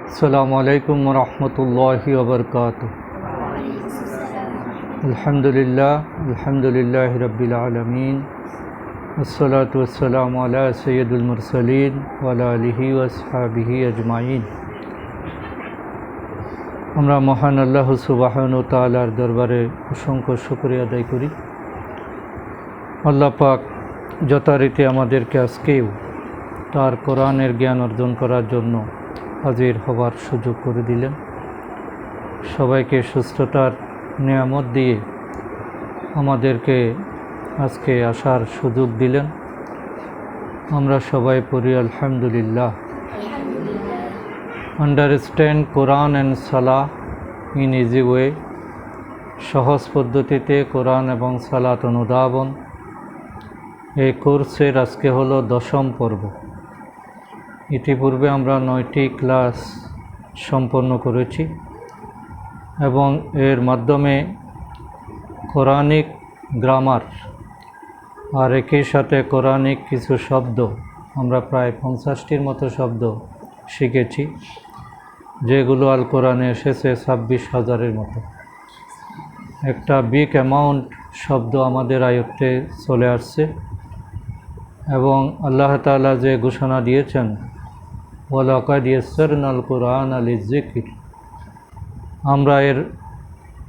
আসসালামু আলাইকুম ওয়া রাহমাতুল্লাহি ওয়া বারাকাতুহু। আলহামদুলিল্লাহি রাব্বিল আলামিন, ওয়াসসালাতু ওয়াসসালামু আলা সাইয়্যিদিল মুরসালিন ওয়া আলা আলিহি ওয়া আসহাবিহি আজমাইন। আমরা মহান আল্লাহ সুবহানাহু ওয়া তাআলার দরবারে অসংখ্য শুকরিয়া আদায় করি। আল্লাহ পাক যথারীতি আমাদেরকে আজকেও তার কোরআনের জ্ঞান অর্জন করার জন্য হাজির হবার সুযোগ করে দিলেন। সবাইকে সুস্থতার নিয়ামত দিয়ে আমাদেরকে আজকে আসার সুযোগ দিলেন। আমরা সবাই পড়ি আলহামদুলিল্লাহ। Understand Quran and Salah in easy way, সহজ পদ্ধতিতে কোরআন এবং সালাত অনুধাবন। এই কোর্সের আজকে হলো 10ম পর্ব। ইতিপূর্বে আমরা 9টি ক্লাস সম্পন্ন করেছি এবং এর মাধ্যমে কোরআনিক গ্রামার আর একই সাথে কোরআনিক কিছু শব্দ, আমরা প্রায় 50টির মতো শব্দ শিখেছি, যেগুলো আল কোরআনে এসেছে 26,000-এর মতো। একটা বিগ অ্যামাউন্ট শব্দ আমাদের আয়ত্তে চলে আসছে এবং আল্লাহ তাআলা যে ঘোষণা দিয়েছেন, ওয়ালাকাদ ইয়াসসারনাল কুরআনা লিযিকর, আমরা এর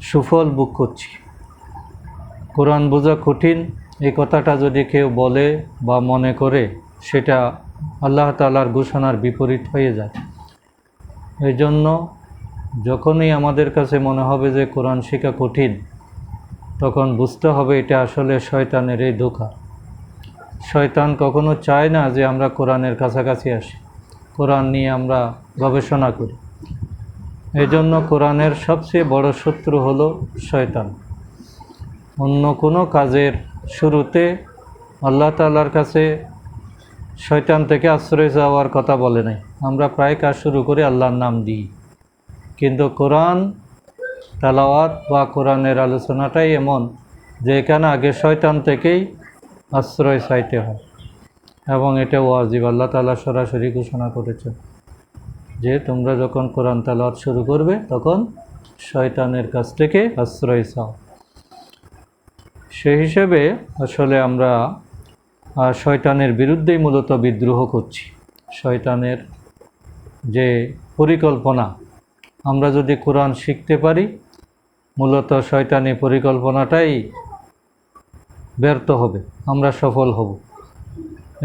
সুফল ভোগ করছি। কোরআন বোঝা কঠিন এই কথাটা যদি কেউ বলে বা মনে করে, সেটা আল্লাহ তাআলার ঘোষণার বিপরীত হয়ে যায়। এই জন্য যখনই আমাদের কাছে মনে হবে যে কোরআন শেখা কঠিন, তখন বুঝতে হবে এটা আসলে শয়তানের এই ধোঁকা। শয়তান কখনো চায় না যে আমরা কোরআনের কাছাকাছি আসি, কোরআন নিয়ে আমরা গবেষণা করি। এই জন্য কোরআনের সবচেয়ে বড় শত্রু হলো শয়তান। অন্য কোনো কাজের শুরুতে আল্লাহ তাআলার কাছে শয়তান থেকে আশ্রয় চাওয়ার কথা বলে নাই। আমরা প্রায় কাজ শুরু করি আল্লাহর নাম দিই, কিন্তু কোরআন তেলাওয়াত বা কোরআনের আলোচনাটাই এমন যে এখানে আগে শয়তান থেকেই আশ্রয় চাইতে হয় এবং এটা ওয়াজিব। আল্লাহ তাআলা সরাসরি ঘোষণা করেছেন যে তোমরা যখন কোরআন তেলাওয়াত শুরু করবে তখন শয়তানের কাছ থেকে আশ্রয় চাও। সেই হিসেবে আসলে আমরা শয়তানের বিরুদ্ধেই মূলত বিদ্রোহ করছি। শয়তানের যে পরিকল্পনা, আমরা যদি কোরআন শিখতে পারি, মূলত শয়তানি পরিকল্পনাটাই ব্যর্থ হবে, আমরা সফল হব।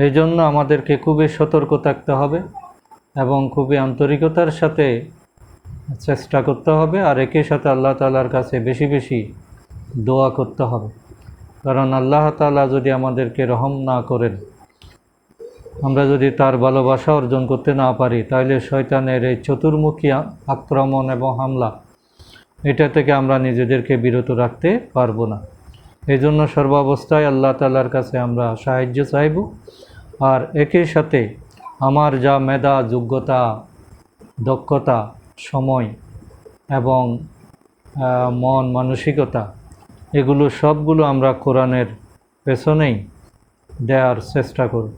এই জন্য আমাদেরকে খুবই সতর্ক থাকতে হবে এবং খুবই আন্তরিকতার সাথে চেষ্টা করতে হবে, আর একই সাথে আল্লাহ তাআলার কাছে বেশি বেশি দোয়া করতে হবে। কারণ আল্লাহ তাআলা যদি আমাদেরকে রহম না করেন, আমরা যদি তার ভালোবাসা অর্জন করতে না পারি, তাহলে শয়তানের এই চতুর্মুখী আক্রমণ এবং হামলা, এটা থেকে আমরা নিজেদেরকে বিরত রাখতে পারবো না। এই জন্য সর্বাবস্থায় আল্লাহ তাআলার কাছে আমরা সাহায্য চাইব। আর একই সাথে আমার যা মেধা, যোগ্যতা, দক্ষতা, সময় এবং মন মানসিকতা, এগুলো সবগুলো আমরা কোরআনের পেছনেই দেওয়ার চেষ্টা করব।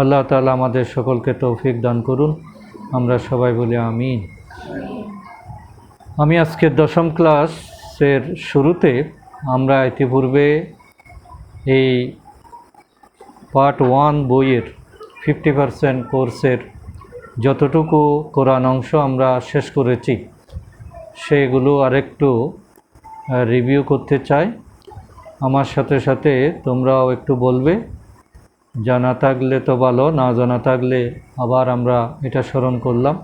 আল্লাহ তাআলা আমাদের সকলকে তৌফিক দান করুন। আমরা সবাই বলি আমিন। আমি আজকে 10ম ক্লাসের শুরুতে আমরা ইতিপূর্বে এই পার্ট 1 বইয়ের 50% কোর্সের যতটুকু কোরআন অংশ আমরা শেষ করেছি, সেগুলো আরেকটু রিভিউ করতে চাই। আমার সাথে সাথে তোমরাও একটু বলবে, জানা থাকলে তো ভালো, না জানা থাকলে আবার আমরা এটা স্মরণ করলাম।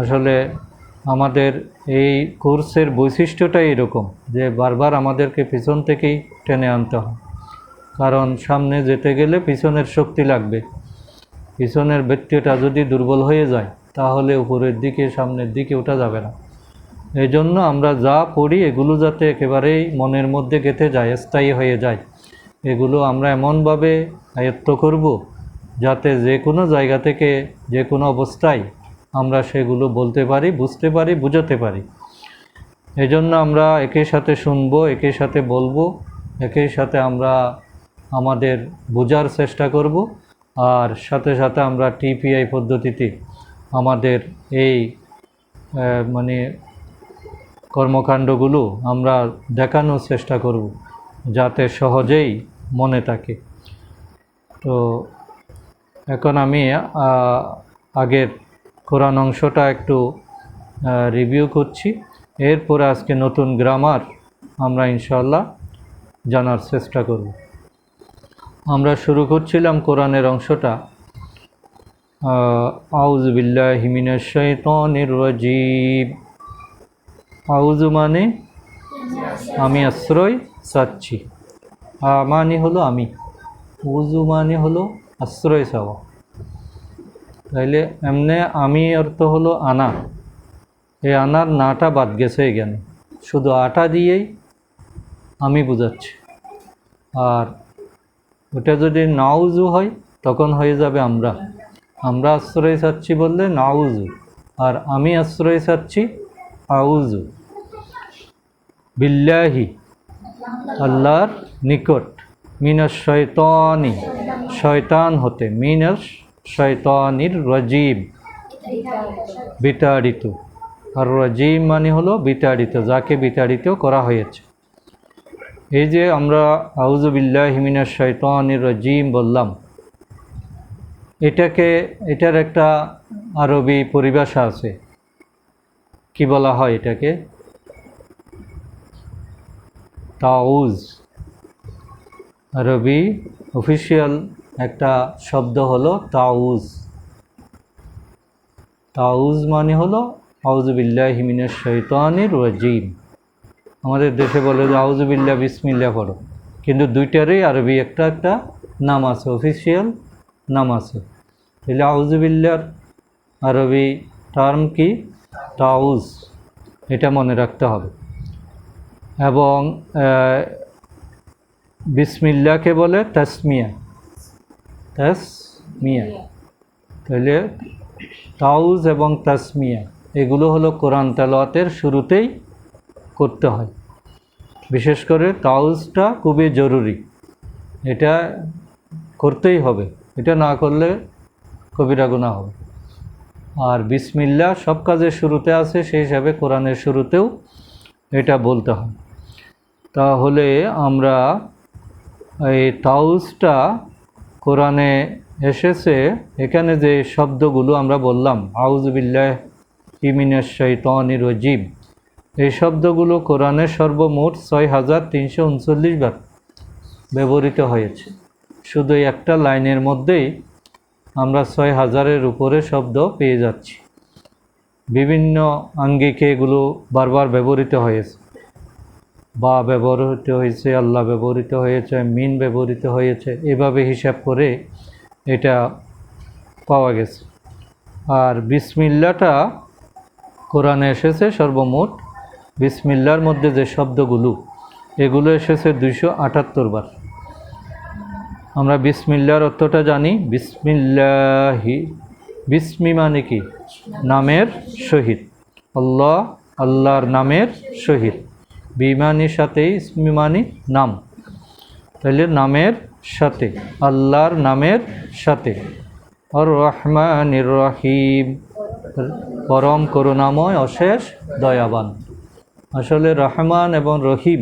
আসলে আমাদের এই কোর্সের বৈশিষ্ট্যটাই এরকম যে বারবার আমাদেরকে পিছন থেকেই টেনে আনতে হয়, কারণ সামনে যেতে গেলে পিছনের শক্তি লাগবে। পিছনের ব্যক্তিটা যদি দুর্বল হয়ে যায়, তাহলে উপরের দিকে, সামনের দিকে ওঠা যাবে না। এই জন্য আমরা যা পড়ি এগুলো যাতে একেবারেই মনের মধ্যে গেঁথে যায়, স্থায়ী হয়ে যায়, এগুলো আমরা এমনভাবে আয়ত্ত করব যাতে যে কোনো জায়গা থেকে, যে কোনো অবস্থায় আমরা সেগুলো বলতে পারি, বুঝতে পারি, বুঝাতে পারি। এই জন্য আমরা একই সাথে শুনবো, একই সাথে বলবো, একই সাথে আমরা আমাদের বোঝার চেষ্টা করব, আর সাথে সাথে আমরা টিপিআই পদ্ধতিতে আমাদের এই মানে কর্মকাণ্ডগুলো আমরা দেখানোর চেষ্টা করব যাতে সহজেই মনে থাকে। তো এখন আমি আগের কোরআন অংশটা একটু রিভিউ করছি, এরপরে আজকে নতুন গ্রামার আমরা ইনশাআল্লাহ জানার চেষ্টা করব। আমরা শুরু করছিলাম কোরআনের অংশটা আউযু বিল্লাহি মিনাশ শাইতানির রাজিম। আউযু মানে আমি আশ্রয় চাচ্ছি, মানে হলো আমি, উযু মানে হলো আশ্রয় চাওয়া। তাইলে এমনি আমি অর্থ হলো আনা, এই আনার নাটা বাদ গেছে এখানে, শুধু আটা দিয়েই আমি বুঝাচ্ছি। আর ওটা যদি নাউজু হয় তখন হয়ে যাবে আমরা আশ্রয় চাচ্ছি বললে নাউজু, আর আমি আশ্রয় চাচ্ছি আউজু। বিল্লাহি আল্লাহর নিকট, মিনাশ শয়তানি শয়তান হতে, মিনাশ শয়তানির রাজিম বিতাড়িত, আর রাজিম মানে হলো বিতাড়িত, যাকে বিতাড়িত করা হয়েছে। এই যে আমরা আউযু বিল্লাহি মিনাশ শাইতানির রাজিম বললাম, এটার একটা আরবি পরিভাষা আছে। কি বলা হয় এটাকে? তাউজ। আরবি অফিসিয়াল একটা শব্দ হলো তাউজ। তাউজ মানে হলো আউযু বিল্লাহি মিনাশ শাইতানির রাজিম। আমাদের দেশে বলে যে আউযু বিল্লাহ বিসমিল্লাহ পড়ো, কিন্তু দুইটারই আরবি একটা নাম আছে, অফিসিয়াল নাম আছে। তাহলে আউযু বিল্লাহর আরবি টার্ম কি? তাউজ, এটা মনে রাখতে হবে। এবং বিসমিল্লাহকে বলে তাসমিয়া। তাহলে তাউজ এবং তাসমিয়া এগুলো হলো কোরআন তেলাওয়াতের শুরুতেই করতে হয়। বিশেষ করে তাউজটা খুবই জরুরি, এটা করতেই হবে, এটা না করলে কবিরা গুনাহ হবে। আর বিসমিল্লাহ সব কাজের শুরুতে আছে, সেই হিসাবে কোরআনের শুরুতেও এটা বলতে হয়। তাহলে আমরা এই তাউজটা কোরআনে এসেছে, এখানে যে শব্দগুলো আমরা বললাম আউযু বিল্লাহি মিনাশ শাইতানির রাজিম, এই শব্দগুলো কোরআনে সর্বমোট ৬,৩৩৯ বার ব্যবহৃত হয়েছে। শুধু একটা লাইনের মধ্যেই আমরা ৬,০০০-এর উপরে শব্দ পেয়ে যাচ্ছি। বিভিন্ন আঙ্গিকে এগুলো বারবার ব্যবহৃত হয়েছে। বা ব্যবহৃত হয়েছে, আল্লাহ ব্যবহৃত হয়েছে, মিন ব্যবহৃত হয়েছে, এভাবে হিসাব করে এটা পাওয়া গেছে। আর বিসমিল্লাটা কোরআনে এসেছে সর্বমোট, বিসমিল্লার মধ্যে যে শব্দগুলো এগুলো এসেছে ২৭৮ বার। আমরা বিসমিল্লার অর্থটা জানি, বিসমিল্লাহি, বিসমি মানে কি? নামের সহিত। আল্লাহ, আল্লাহর নামের সহিত। বিমানির সাথেই ইসমি মানি নাম, তাহলে নামের সাথে, আল্লাহর নামের সাথে। আর রহমানির রহিম, পরম করুণাময় অশেষ দয়াবান। আসলে রহমান এবং রহিম,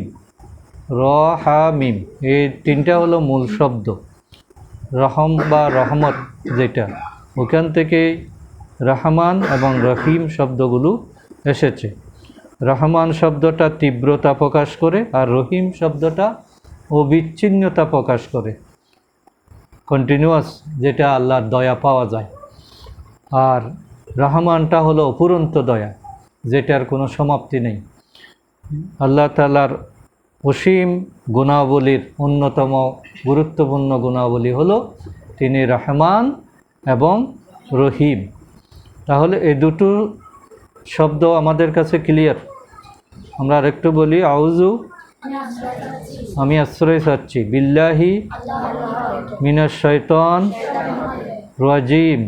রহামিম, এই তিনটা হলো মূল শব্দ। রহম বা রহমত যেটা, ওখান থেকে রহমান এবং রহিম শব্দগুলো এসেছে। রহমান শব্দটা তীব্রতা প্রকাশ করে, আর রহিম শব্দটা অবিচ্ছিন্নতা প্রকাশ করে, কন্টিনিউয়াস, যেটা আল্লাহর দয়া পাওয়া যায়। আর রহমানটা হলো অপুরন্ত দয়া, যেটার কোনো সমাপ্তি নেই। আল্লাহ তাআলার অসীম গুণাবলীর অন্যতম গুরুত্বপূর্ণ গুণাবলী হলো তিনি রহমান এবং রহিম। তাহলে এই দুটো শব্দ আমাদের কাছে ক্লিয়ার। আমরা আরেকটু বলি, আউযু আমি আশ্রয় চাচ্ছি, বিল্লাহি মিনাশ শাইতান রাজিম,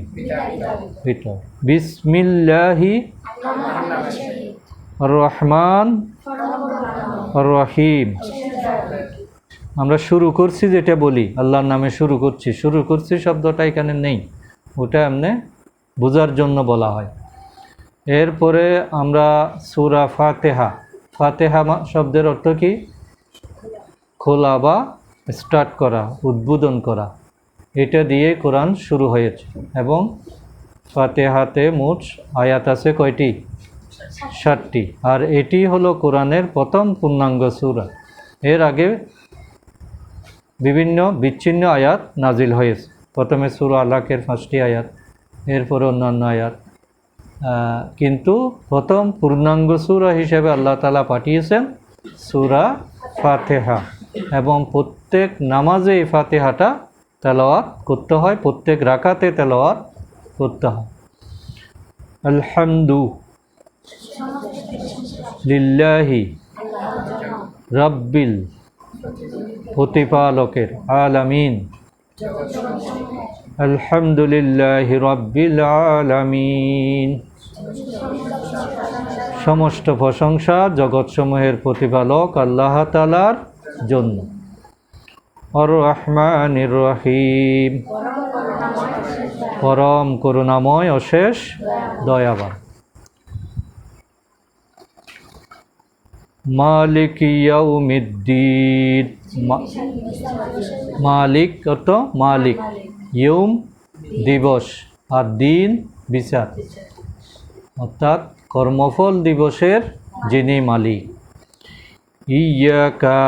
বিসমিল্লাহি আর রহমান আর রহিম। আমরা শুরু করছি যেটা বলি, আল্লাহর নামে শুরু করছি শব্দটা এখানে নেই, ওটা এমনি বোঝার জন্য বলা হয়। এরপরে আমরা সূরা ফাতিহা। ফাতিহা শব্দের অর্থ কি? খোলা বা স্টার্ট করা, উদ্বোধন করা। এটা দিয়ে কোরআন শুরু হয়েছে এবং ফাতিহাতে মোট আয়াত আছে কয়টি? 7টি। আর এটি হলো কোরআনের প্রথম পূর্ণাঙ্গ সূরা। এর আগে বিভিন্ন বিচ্ছিন্ন আয়াত নাজিল হয়েছে। প্রথমে সূরা আলাকের 5টি আয়াত, এরপরে অন্যান্য আয়াত, কিন্তু প্রথম পূর্ণাঙ্গ সূরা হিসেবে আল্লাহ তাআলা পাঠিয়েছেন সূরা ফাতিহা। এবং প্রত্যেক নামাজে এই ফাতিহাটা তেলাওয়াত করতে হয়, প্রত্যেক রাকাতে তেলাওয়াত করতে হয়। আলহামদু লিল্লাহি রাব্বিল, প্রতিপালকের, আলামিন, আলহামদুলিল্লাহি রাব্বিল আলামিন, সমস্ত প্রশংসা জগৎসমূহের প্রতিপালক আল্লাহ তাআলার জন্য। আর রহমানির রহিম, পরম করুণাময় অশেষ দয়াবান। মালিক ইয়াউমিদ্দিন, মালিক অর্থ মালিক, ইয়ৌম দিবস, আর দিন বিচার, অর্থাৎ কর্মফল দিবসের যিনি মালিক। ইয়াকা,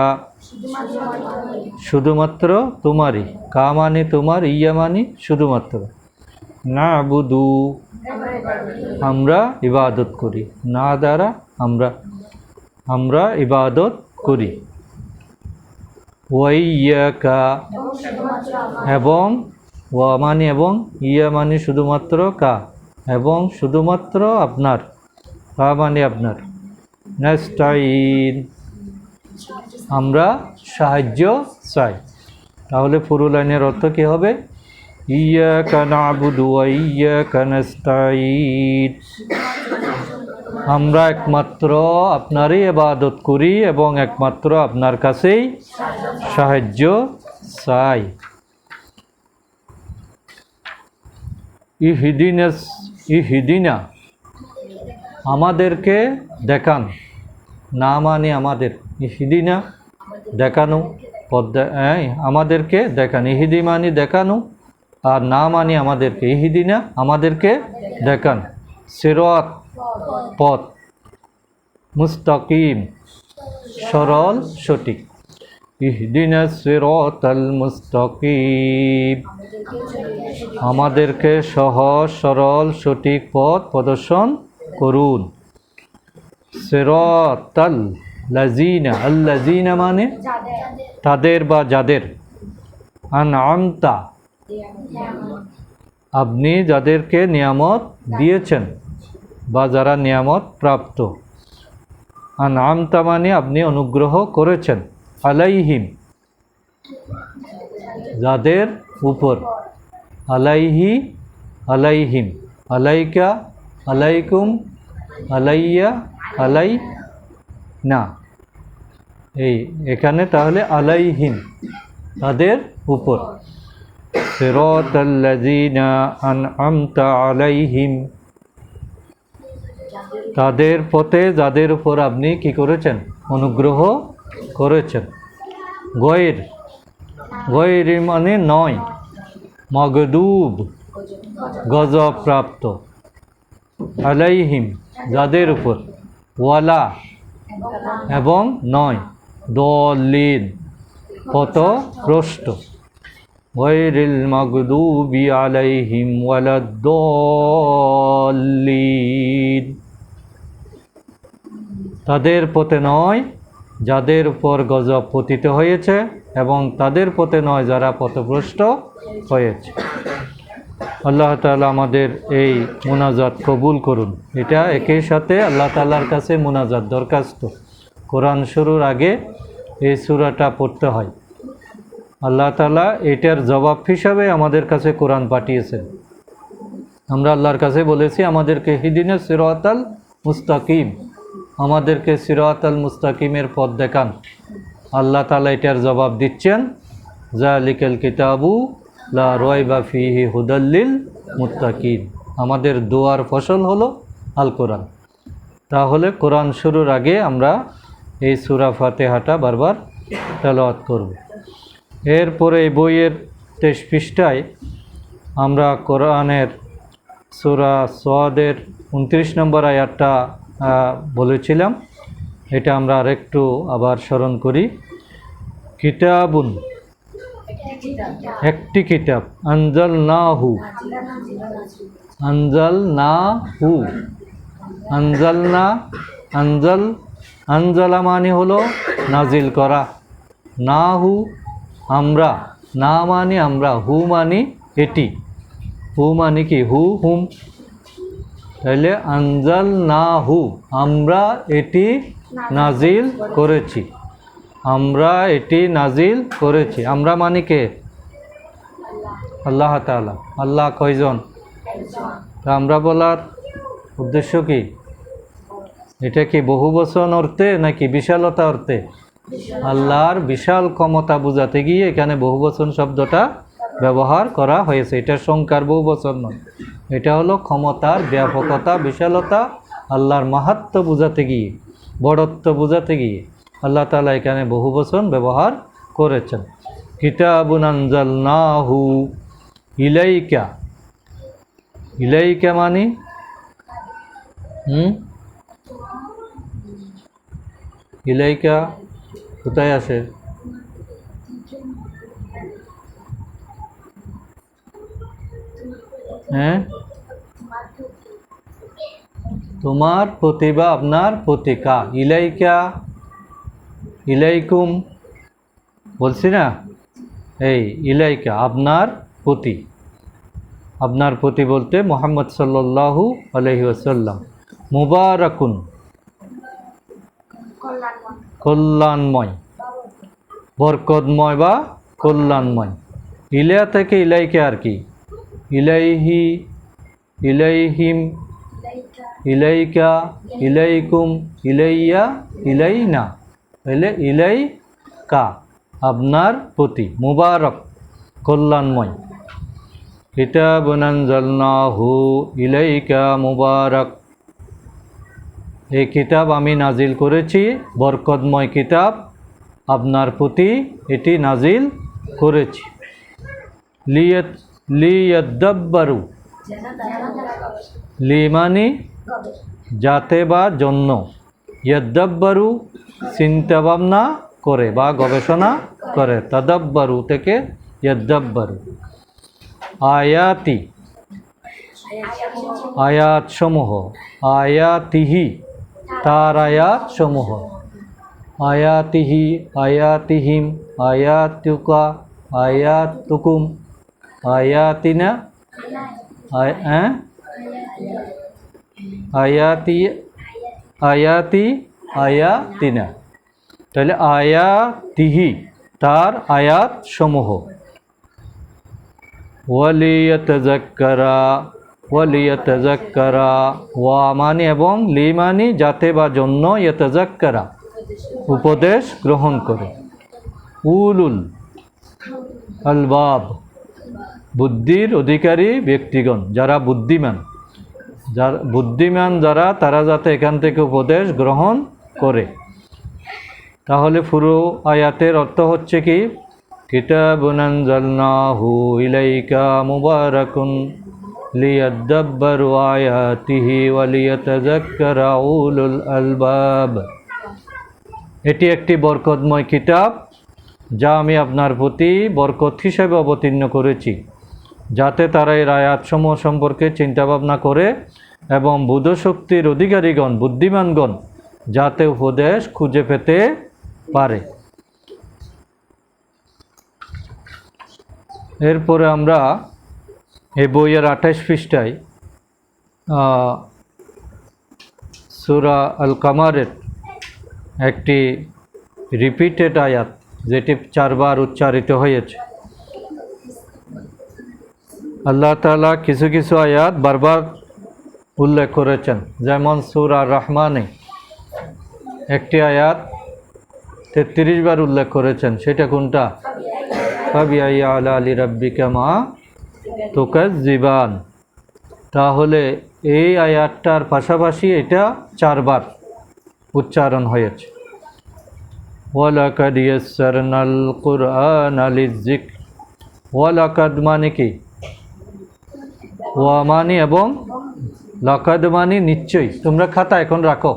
শুধুমাত্র তোমারই, কা মানে তোমার, ইয়া মানে শুধুমাত্র, নাবুদু, আমরা ইবাদত করি, না দ্বারা আমরা ইবাদত করি। ওয়াইয়াকা, এবং ওয়া মানে এবং, ইয়া মানে শুধুমাত্র, কা এবং শুধুমাত্র আপনার, কা মানে আপনার। নাস্তাইন, আমরা সাহায্য চাই। তাহলে পুরো লাইনের অর্থ কি হবে? ইয়াকা না'বুদু ওয়া ইয়াকা নাস্তাইন, আমরা একমাত্র আপনারই ইবাদত করি এবং একমাত্র আপনার কাছেই সাহায্য চাই। ইহদিনা, আমাদেরকে দেখান, না মানে আমাদের, ইহদিনা দেখানো, আমাদেরকে দেখান, ইহদি মানে দেখানো, আর না মানে আমাদেরকে, ইহদিনা আমাদেরকে দেখান, সিরাত পথ, মুস্তাকিম সরল সঠিক। ইহদিনাস সিরাতাল মুস্তাকিম, আমাদেরকে সহজ সরল সঠিক পথ প্রদর্শন করুন। সিরাতাল লাযিনা, আল্লাযিনা মানে তাদের বা যাদের, আনআমতা আপনি যাদেরকে নিয়ামত দিয়েছেন বা যারা নিয়ামত প্রাপ্ত, আনআমতা মানে আপনি অনুগ্রহ করেছেন, আলাইহিম যাদের উপর, আলাইহি আলাইহিম, আলাইকা আলাইকুম, আলাইয়া আলাই না, এখানে তাহলে আলাইহিম তাদের উপর। সিরাতাল্লাযিনা আনআমতা আলাইহিম, তাদের পথে যাদের উপর আপনি কি করেছেন? অনুগ্রহ করেছেন। গয়র মানে নয়, মগদুব গজব প্রাপ্ত, আলাইহিম যাদের উপর, ওয়ালা এবং নয়, দলিন পথভ্রষ্ট, গয়রিল মাগদুবি আলাইহিম ওয়ালাদ-দাল্লিন, তাদের পথে নয় যাদের উপর গজব পতিত হয়েছে এবং তাদের পথে নয় যারা পথভ্রষ্ট হয়েছে। আল্লাহ তাআলা আমাদের এই মুনাজাত কবুল করুন। এটা একই সাথে আল্লাহ তাআলার কাছে মুনাজাত, দরখাস্ত। কোরআন শুরুর আগে এই সূরাটা পড়তে হয়। আল্লাহ তাআলা এটার জবাব হিসাবে আমাদের কাছে কোরআন পাঠিয়েছেন। আমরা আল্লাহর কাছে বলেছি আমাদেরকে ইহদিনাস সিরাতাল মুস্তাকিম, আমাদেরকে সিরাতাল মুস্তাকিমের পথ দেখান। আল্লাহ তাআলা এটার জবাব দিচ্ছেন, যালিকাল কিতাবু লা রাইবা ফীহি হুদাল লিল মুত্তাকিন, আমাদের দোয়ার ফসল হলো আল কোরআন। তাহলে কোরআন শুরুর আগে আমরা এই সূরা ফাতিহাটা বারবার তেলাওয়াত করব। এরপরে এই বইয়ের 23 পৃষ্ঠায় আমরা কোরআনের সূরা সওয়াদের 29 নম্বর আয়াতটা বলেছিলাম। এটা আমরা আরেকটু আবার স্মরণ করি। কিতাবুন, একটি কিতাব, আনজালনাহু, আনজালনাহু, আনজালনা, আনজালা মানে হলো নাজিল করা, নাহু আমরা, না মানে আমরা, হু মানে এটি, হু মানে কি হুম, তাহলে আনজালনাহু আমরা এটি নাজিল করেছি, আমরা এটি নাজিল করেছি। আমরা মানে কে? আল্লাহ তাআলা। আল্লাহ কয়জন? তা আমরা বলার উদ্দেশ্য কি? এটা কি বহুবচন অর্থে নাকি বিশালতা অর্থে? আল্লাহর বিশাল ক্ষমতা বোঝাতে গিয়ে এখানে বহুবচন শব্দটা ব্যবহার করা হয়েছে। এটা সংখ্যার বহুবচন নয়, এটা হলো ক্ষমতার ব্যাপকতা, বিশালতা, আল্লাহর মাহাত্ম্য বোঝাতে গিয়ে, বড়ত্ব বোঝাতে গিয়ে আল্লাহ তাআলা এখানে বহুবচন ব্যবহার করেছেন। কিতাবুন আনজালনাহু ইলাইকা, ইলাইকা মানে ইলাইকা কোথায় আসে? হ্যাঁ, তোমার প্রতি বা আপনার প্রতি। কা ইলাইকা, ইলাইকুম বলছি না, এই ইলাইকা আপনার প্রতি। আপনার প্রতি বলতে মুহাম্মদ সাল্লাল্লাহু আলাইহি ওয়াসাল্লাম। মুবারাকুন কল্যাণময়, বরকতময় বা কল্যাণময়। ইলা থেকে ইলাইকা আর কি? ইলাইহি, ইলাইহিম, ইলাইকা, ইলাইকুম, ইলাইয়া, ইলাইনা, তাহলে ইলাইকা আপনার প্রতি, মুবারক কল্যাণময়। কিতাবুন আনজালনাহু ইলাইকা মুবারক, এই কিতাব আমি নাজিল করেছি, বরকতময় কিতাব আপনার প্রতি এটি নাজিল করেছি। লিয়াদাব্বারু, লি মানে যাতে বা জন্য, ইয়াদাব্বারু চিন্তা ভাবনা করে বা গবেষণা করে, তাদাব্বারু থেকে ইয়াদাব্বারু। আয়াতি, আয়াত সমূহ, আয়াতিহি তার আয়াত সমূহ, আয়াতিহি, আয়াতিহিম, আয়াতুকা, আয়াতুকুম, আয়াতিনা, আয়াতি, আয়াতি, আয়াতিনা, তাহলে আয়াতিহি তার আয়াত সমূহ। ওয়ালিয়াতাযাক্কারা, ওয়ালিয়াতাযাক্কারা, ওয়া মানে এবং, লি মানে যাতে বা জন্য, ইয়াতাযাক্কারা উপদেশ গ্রহণ করে। উলুল আলবাব বুদ্ধির অধিকারী ব্যক্তিগণ, যারা বুদ্ধিমান, যারা বুদ্ধিমান যারা, তারা যাতে এখান থেকে উপদেশ গ্রহণ করে। তাহলে পুরো আয়াতের অর্থ হচ্ছে কি? কিতাবুন আনজালনাহু ইলাইকা মুবারাকুন লিয়াদাব্বারু আয়াতিহি ওয়া লিয়াতাযাক্কারা উলুল আলবাব। এটি একটি বরকতময় কিতাব যা আমি আপনার প্রতি বরকত হিসেবে অবতীর্ণ করেছি, যাতে তারা এর আয়াতসমূহ সম্পর্কে চিন্তাভাবনা করে এবং বোধশক্তির অধিকারীগণ, বুদ্ধিমানগণ যাতে উপদেশ খুঁজে পেতে পারে। এরপরে আমরা এই বইয়ের 28 পৃষ্ঠায় সূরা আল কামারের একটি রিপিটেড আয়াত, যেটি 4 বার উচ্চারিত হয়েছে। আল্লাহ তাআলা কিছু কিছু আয়াত বারবার উল্লেখ করেছেন, যেমন সূরা রহমানে একটি আয়াত 33 বার উল্লেখ করেছেন। সেটা কোনটা? ফাবিআইয়ি আলা'i রাব্বিকা মা তুকাজ্জিবান। তাহলে এই আয়াতটার পাশাপাশি এটা 4 বার উচ্চারণ হয়েছে। ওয়ালাকাদ ইয়াসসারনাল কুরআনা লিযিকর। ওয়ালাকাদ মানে কি? ওয়া মানে এবং, লাকাদ মানে নিশ্চয়ই। তোমরা খাতা এখন রাখো,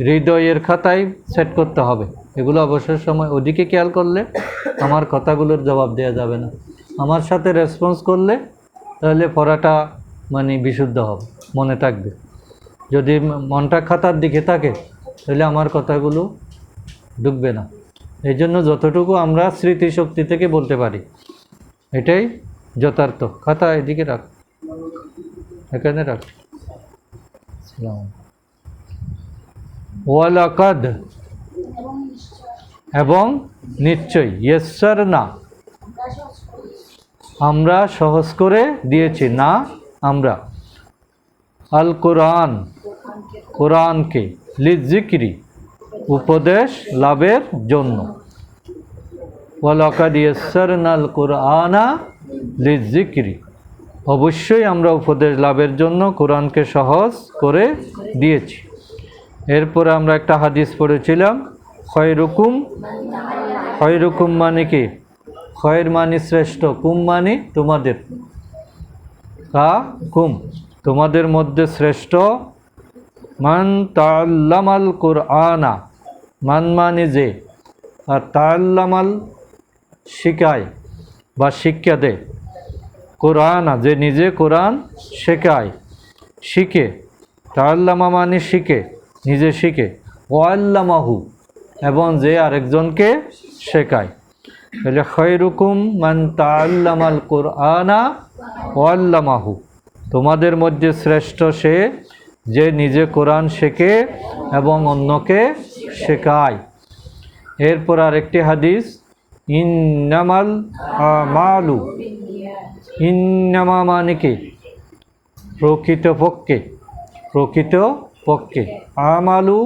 হৃদয়ের খাতায় সেট করতে হবে। এগুলো অবসর সময় ওদিকে খেয়াল করলে আমার কথাগুলোর জবাব দেওয়া যাবে না। আমার সাথে রেসপন্স করলে তাহলে পড়াটা মানে বিশুদ্ধ হবে, মনে থাকবে। যদি মনটা খাতার দিকে থাকে তাহলে আমার কথাগুলো ঢুকবে না। এই জন্য যতটুকু আমরা স্মৃতিশক্তি থেকে বলতে পারি এটাই যথার্থ। খাতা এদিকে রাখ, এখানে রাখ। ওয়ালাকাদ এবং নিশ্চয়, ইয়াসসারনা আমরা সহজ করে দিয়েছি, না আমরা, আল কোরআন কোরআনকে, লিযিকরি উপদেশ লাভের জন্য। ওয়ালাকাদ ইয়াসসারনাল কুরআনা লিযিকরি, অবশ্যই আমরা উপদেশ লাভের জন্য কোরআনকে সহজ করে দিয়েছি। এরপরে আমরা একটা হাদিস পড়েছিলাম, খয়রুকুম মানে কি? খয়ের মানে শ্রেষ্ঠ, কুম মানে তোমাদের, কুম তোমাদের মধ্যে শ্রেষ্ঠ, মান তাআল্লামাল কুরআনা, মান মানে যে, আর তাআল্লামাল শিখায় বা শিক্ষা দেয়, কোরআনা যে নিজে কোরআন শেখায়, শিখে, তাআল্লামা মানে শিখে, নিজে শিখে, ওয়াল্লামাহু এবং যে আরেকজনকে শেখায়। তাহলে খয়রুকুম মান তাআল্লামাল কুরআনা ওয়াল্লামাহু, তোমাদের মধ্যে শ্রেষ্ঠ সে যে নিজে কোরআন শেখে এবং অন্যকে শেখায়। এরপর আরেকটি হাদিস, ইন্নামাল আমালু, ইন্নামা মানে কি? প্রকৃতপক্ষে, প্রকৃতপক্ষে, আমালু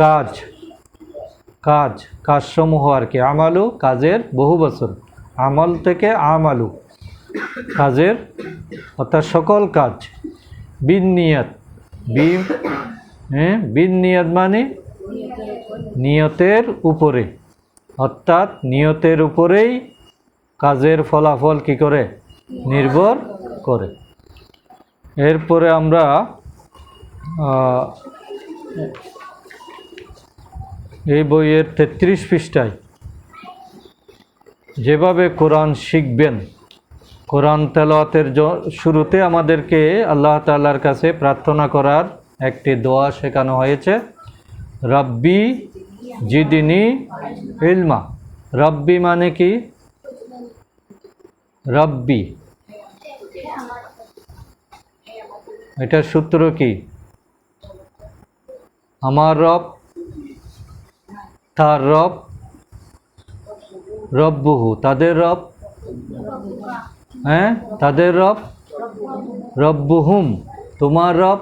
কাজ, কাজ কাজসমূহ আর কি। আমালু কাজের বহু বছর, আমল থেকে আমালু কাজের, অর্থাৎ সকল কাজ। বিন্নিয়াত, বিন্নিয়াত মানে নিয়তের উপরে, অর্থাৎ নিয়তের উপরেই কাজের ফলাফল কি করে? নির্ভর করে। এরপরে আমরা এই বইয়ের 33 পৃষ্ঠায় যেভাবে কোরআন শিখবেন, কোরআন তেলাওয়াতের শুরুতে আমাদেরকে আল্লাহ তাআলার কাছে প্রার্থনা করার একটি দোয়া শেখানো হয়েছে, রাব্বি জিদনি ইলমা। রাব্বি মানে কি? রাব্বি এটার সূত্র কি? আমার রব, তার রব, রব্বুহু তাদের রব, হ্যাঁ তাদের রব, রব্বুহুম তোমার রব,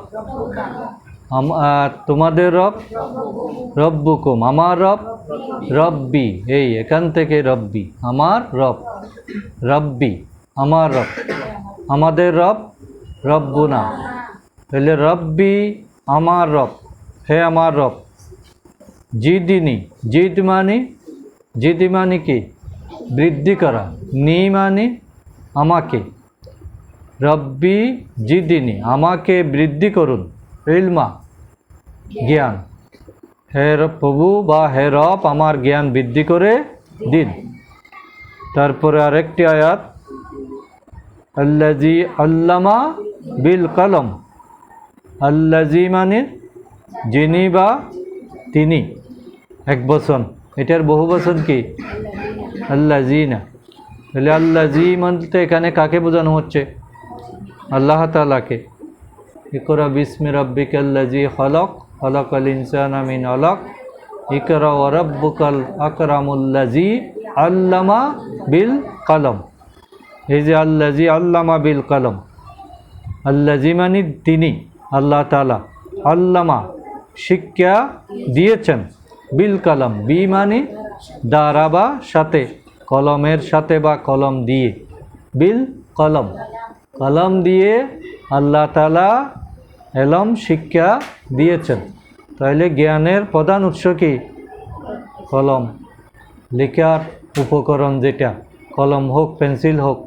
তোমাদের রব, রব্বুকুম আমার রব, রব্বি এই এখান থেকে রব্বি আমার রব, রব্বি আমার রব, আমাদের রব, রব্বুনা। তাহলে রব্বি আমার রব, হে আমার রব। জিদিনি, জিদ মানে, জিদি মানে কি? বৃদ্ধি করা। নি মানে আমাকে, রব্বি জিদিনি আমাকে বৃদ্ধি করুন, ইলমা জ্ঞান, হে প্রভু বা হে রব আমার জ্ঞান বৃদ্ধি করে দিন। তারপরে আরেকটি আয়াত, আল্লাজি আল্লামা বিল কলম, আল্লাজি মানে যিনি বা তিনি, এক বচন, এটার বহু বচন কি? আল্লাজিনা। তাহলে আল্লাজি বলতে এখানে কাকে বোঝানো হচ্ছে? আল্লাহ তাআলাকে। ইকরা বিসমি রাব্বিকাল্লাজি খলক, খলাকাল ইনসানা মিন আলাক, ইকরা ওয়া রাব্বুকাল আকরামুল্লাজি আল্লামা বিল কলম। এই যে আল্লাজি আল্লামা বিল কলম, আল্লাজি মানে তিনি, আল্লাহ তাআলা, আল্লামা শিক্ষা দিয়েছেন, বিল কলম বি মানে দ্বারা বা সাথে, কলমের সাথে বা কলম দিয়ে, বিল কলম কলম দিয়ে আল্লাহ তাআলা এলম শিক্ষা দিয়েছেন। তাহলে জ্ঞানের প্রধান উৎস কি? কলম। লেখার উপকরণ যেটা, কলম হোক, পেন্সিল হোক,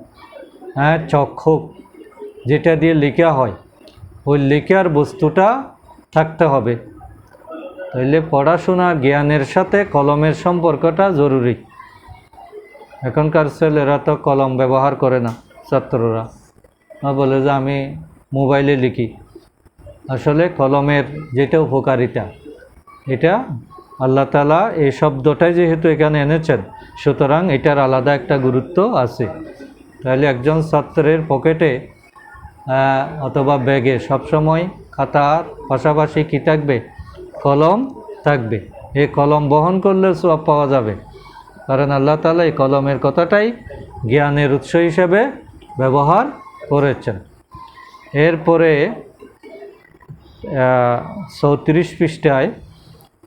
চক হোক, যেটা দিয়ে লেখা হয়, ওই লেখার বস্তুটা থাকতে হবে। তাইলে পড়াশোনা জ্ঞানের সাথে কলমের সম্পর্কটা জরুরি। এখনকার ছেলেরা তো কলম ব্যবহার করে না, ছাত্ররা বলে যে আমি মোবাইলে লিখি। আসলে কলমের যেটা উপকারিতা, এটা আল্লাহ তাআলা এই শব্দটাই যেহেতু এখানে এনেছেন, সুতরাং এটার আলাদা একটা গুরুত্ব আছে। তাহলে একজন ছাত্রের পকেটে অথবা ব্যাগে সবসময় খাতার পাশাপাশি কী থাকবে? কলম থাকবে। এই কলম বহন করলে সওয়াব পাওয়া যাবে, কারণ আল্লাহ তাআলা এই কলমের কথাটাই জ্ঞানের উৎস হিসেবে ব্যবহার করেছেন। এরপরে 34 পৃষ্ঠায়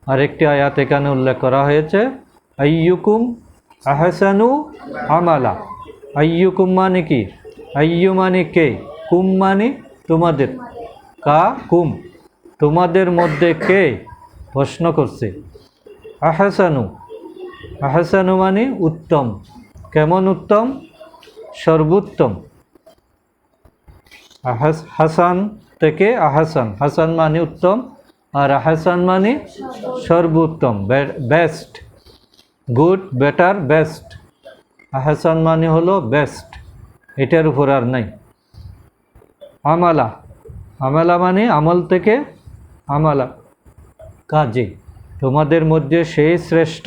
আরেকটি আয়াত এখানে উল্লেখ করা হয়েছে, আইয়ুকুম আহসানু আমালা। আইয়ুকুম মানে কি? আইয়ু মানে কে, কুম মানে তোমাদের, কা কুম তোমাদের মধ্যে কে, প্রশ্ন করছে। আহসানু, আহসানু মানে উত্তম। কেমন উত্তম? সর্বোত্তম। হাসান থেকে আহসান, হাসান মানে উত্তম, আর আহসান মানে সর্বোত্তম, best, good, better, best. Ahsan মানে হলো বেস্ট, এটার উপর আর নাই। আমালা, আমালা মানে আমল থেকে আমালা, কাজে। তোমাদের মধ্যে সেই শ্রেষ্ঠ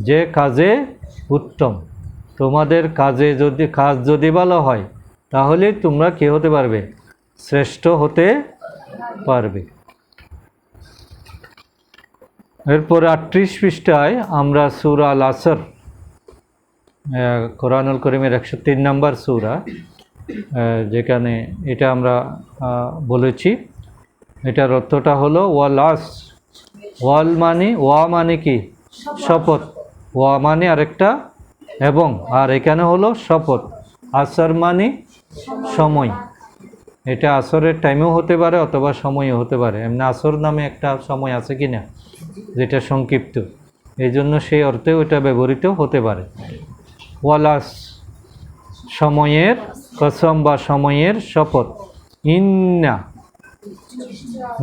যে কাজে উত্তম। তোমাদের কাজে কাজ যদি ভালো হয়, তাহলে তোমরা কি হতে পারবে? শ্রেষ্ঠ হতে পারবে। এরপরে 38 পৃষ্ঠায় আমরা সূরা আল আসর, কোরআনুল কারীমের 103 নম্বর সূরা, যেখানে এটা আমরা বলেছি, এটার অর্থটা হলো ওয়াল আসর। ওয়াল মানে, ওয়া মানে কি? শপথ। ওয়া মানে আরেকটা এবং, আর এখানে হলো শপথ। আসর মানে সময়। এটা আসরের টাইমেও হতে পারে অথবা সময়ও হতে পারে। এমনি আসর নামে একটা সময় আছে কি না, যেটা সংক্ষিপ্ত, এই জন্য সেই অর্থেও এটা ব্যবহৃত হতে পারে। ওয়ালাস, সময়ের কসম বা সময়ের শপথ। ইন্না,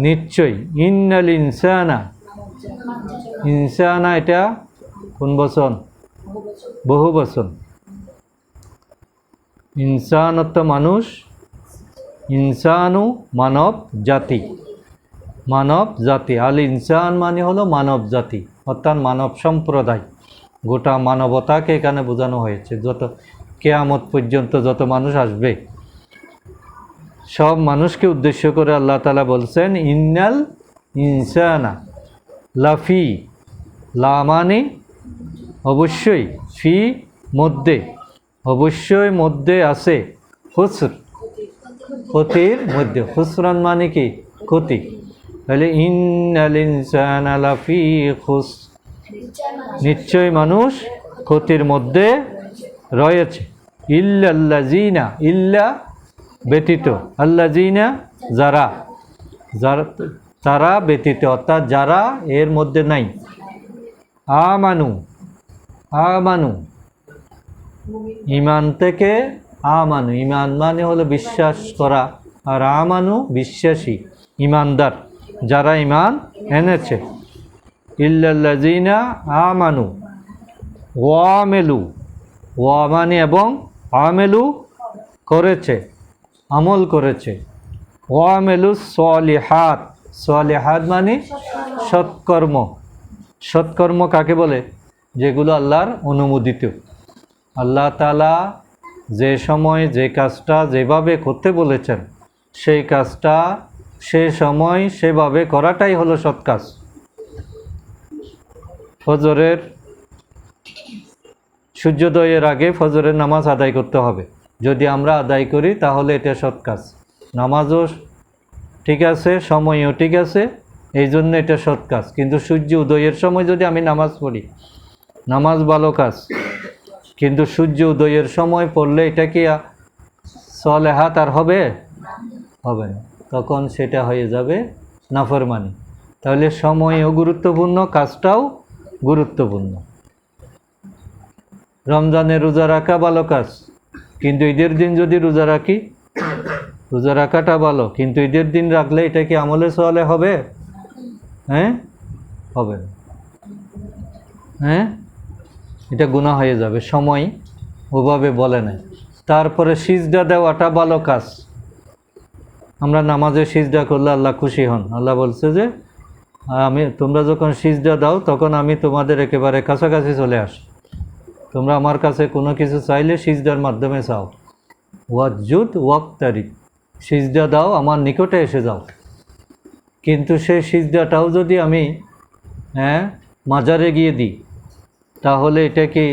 নিশ্চয়। ইন্নাল ইনসানা, ইনসানা এটা কোন বচন? বহু বচন। ইনসান অর্থ মানুষ, ইনসানু মানব জাতি, মানব জাতি। আল ইনসান মানে হলো মানব জাতি, অর্থাৎ মানব সম্প্রদায়। গোটা মানবতাকে এখানে বোঝানো হয়েছে। যত কিয়ামত পর্যন্ত যত মানুষ আসবে, সব মানুষকে উদ্দেশ্য করে আল্লাহ তাআলা বলছেন ইন্নাল ইনসানা লাফি, লা মানে অবশ্যই, ফি মধ্যে, অবশ্যই মধ্যে আছে, খুসর ক্ষতির মধ্যে। খুসরান মানে কি? ক্ষতি। তাহলে ইন্নাল ইনসানা লাফি খুসর, নিশ্চয় মানুষ ক্ষতির মধ্যে রয়েছে। ইল্লাল্লাযিনা, ইল্লা ব্যতীত, আল্লাযিনা যারা, যারা তারা ব্যতীত, অর্থাৎ যারা এর মধ্যে নাই। আমানু, আমানু ইমান থেকে, আমানু ইমান মানে হলো বিশ্বাস করা, আর আমানু বিশ্বাসী, ইমানদার, যারা ইমান এনেছে। ইল্লাল্লাযিনা আমানু ওয়ামেলু, ওয়া মানে এবং, আমেলু করেছে, আমল করেছে। ওয়ামেলু সলিহাত, সলিহাত মানে সৎকর্ম। সৎকর্ম কাকে বলে? যেগুলো আল্লাহর অনুমোদিত। আল্লাহ তাআলা যে সময় যে কাজটা যেভাবে করতে বলেছেন, সেই কাজটা সে সময় সেভাবে করাটাই হলো সৎ কাজ। ফজরের সূর্যোদয়ের আগে ফজরের নামাজ আদায় করতে হবে। যদি আমরা আদায় করি তাহলে এটা সৎ কাজ। নামাজও ঠিক আছে, সময়ও ঠিক আছে, এই জন্য এটা সৎ কাজ। কিন্তু সূর্য উদয়ের সময় যদি আমি নামাজ পড়ি, নামাজ ভালো কাজ, কিন্তু সূর্য উদয়ের সময় পড়লে এটা কি সলেহাত আর হবে হবে না, তখন সেটা হয়ে যাবে নাফরমানি। তাহলে সময়ও গুরুত্বপূর্ণ, কাজটাও গুরুত্বপূর্ণ। রমজানে রোজা রাখা ভালো কাজ, কিন্তু ঈদের দিন যদি রোজা রাখি, রোজা রাখাটা ভালো, কিন্তু ঈদের দিন রাখলে এটা কি আমলে সওয়ালে হবে? হ্যাঁ, হবে না। হ্যাঁ, এটা গুনাহ হয়ে যাবে, সময় ওভাবে বলে নাই। তারপরে সিজদা দেওয়াটা ভালো কাজ। আমরা নামাজে সিজদা করলে আল্লাহ খুশি হন। আল্লাহ বলছে যে তোমরা যখন সিজদা দাও তখন আমি তোমাদের একেবারে কাছাকাছি চলে আসি। তোমরা আমার কাছে কোনো কিছু চাইলে সিজদার মাধ্যমে চাও। ওয়াজুদ ওয়াক্তারিব, সিজদা দাও, আমার নিকটে এসে যাও। কিন্তু সেই সিজদাটাও যদি আমি মাজারে গিয়ে দিই, তাহলে এটা কি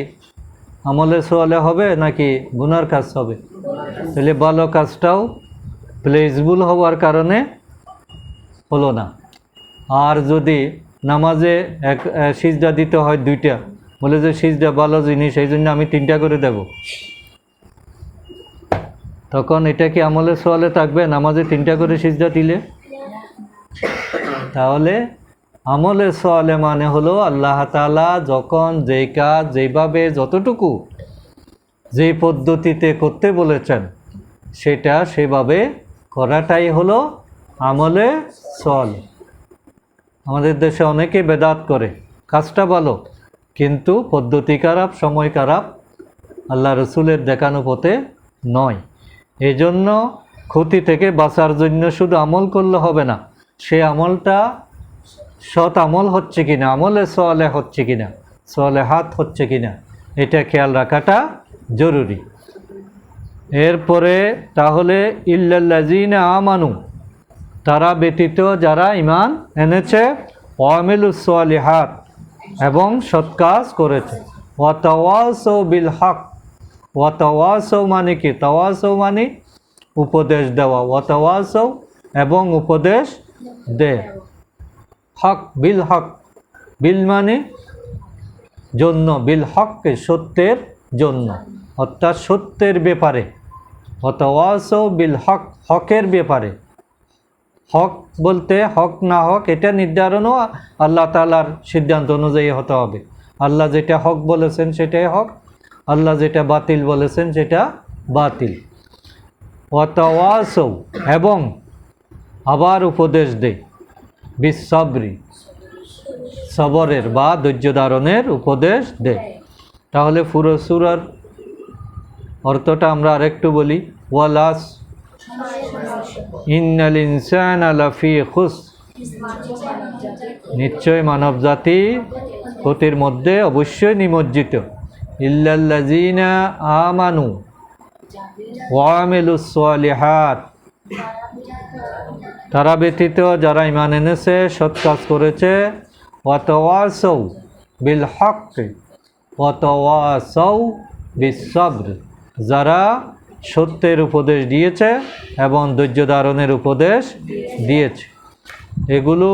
আমলে সোয়ালে হবে নাকি গুনার কাজ হবে? তাহলে ভালো কাজটাও প্লেজবুল হওয়ার কারণে হলো না। আর যদি নামাজে সিজদা দিতে হয় 2টা, বলে যে সিজদা ভালো জিনিস, এই জন্য আমি 3টা করে দেব, তখন এটা কি আমলে সোয়ালে থাকবে নামাজে 3টা করে সিজদা দিলে? তাহলে আমলে সোয়ালে মানে হলো আল্লাহ তাআলা যখন যেই কাজ যেইভাবে যতটুকু যেই পদ্ধতিতে করতে বলেছেন সেটা সেভাবে করাটাই হলো আমলে সোয়ালে। আমাদের দেশে অনেকে বেদাত করে, কাজটা ভালো কিন্তু পদ্ধতি খারাপ, সময় খারাপ, আল্লাহ রসুলের দেখানো পথে নয়। এই জন্য ক্ষতি থেকে বাঁচার জন্য শুধু আমল করলে হবে না, সে আমলটা সৎ আমল হচ্ছে কিনা, আমলে সোয়ালে হচ্ছে কিনা, সোয়ালে হাত হচ্ছে কিনা, এটা খেয়াল রাখাটা জরুরি। এরপরে তাহলে ইল্লাল্লাযীনা আমানু, তারা ব্যতীত যারা ঈমান এনেছে, ওয়ামিলুস সালিহাত, এবং সৎ কাজ করেছে, ওয়া তাওয়াসাউ বিল হক, ওয়া তাওয়াসাউ মানে কি? তাওয়াসাউ মানে উপদেশ দেওয়া, ওয়া তাওয়াসাউ এবং উপদেশ দেয়। হক বিল হক, বিল মানে জন্য, বিল হককে সত্যের জন্য, অর্থাৎ সত্যের ব্যাপারে। ওয়া তাওয়াসাউ বিল হক, হকের ব্যাপারে। হক বলতে হক না হক এটা নির্ধারণও আল্লাহ তাআলার সিদ্ধান্ত অনুযায়ী হতে হবে। আল্লাহ যেটা হক বলেছেন সেটাই হক, আল্লাহ যেটা বাতিল বলেছেন সেটা বাতিল। ওয়া তাওয়াসাউ এবং আবার উপদেশ দেয়, বিসসাবরি, সবরের বা ধৈর্য ধারণের উপদেশ দেয়। তাহলে পুরো সূরার অর্থটা আমরা আরেকটু বলি, ওয়ালাস ইন্নাল ইনসানা লাফি খুসর, নিশ্চয় মানব জাতি ক্ষতির মধ্যে অবশ্যই নিমজ্জিত। ইল্লাল্লাযীনা আমানু ওয়া আমিলুস সালিহাত, তারা ব্যতীত যারা ঈমান এনেছে, সৎ কাজ করেছে, ওয়া তাওয়াসাউ বিল হক ওয়া তাওয়াসাউ বিস সাবর, যারা সত্যের উপদেশ দিয়েছে এবং ধৈর্য ধারণের উপদেশ দিয়েছে। এগুলো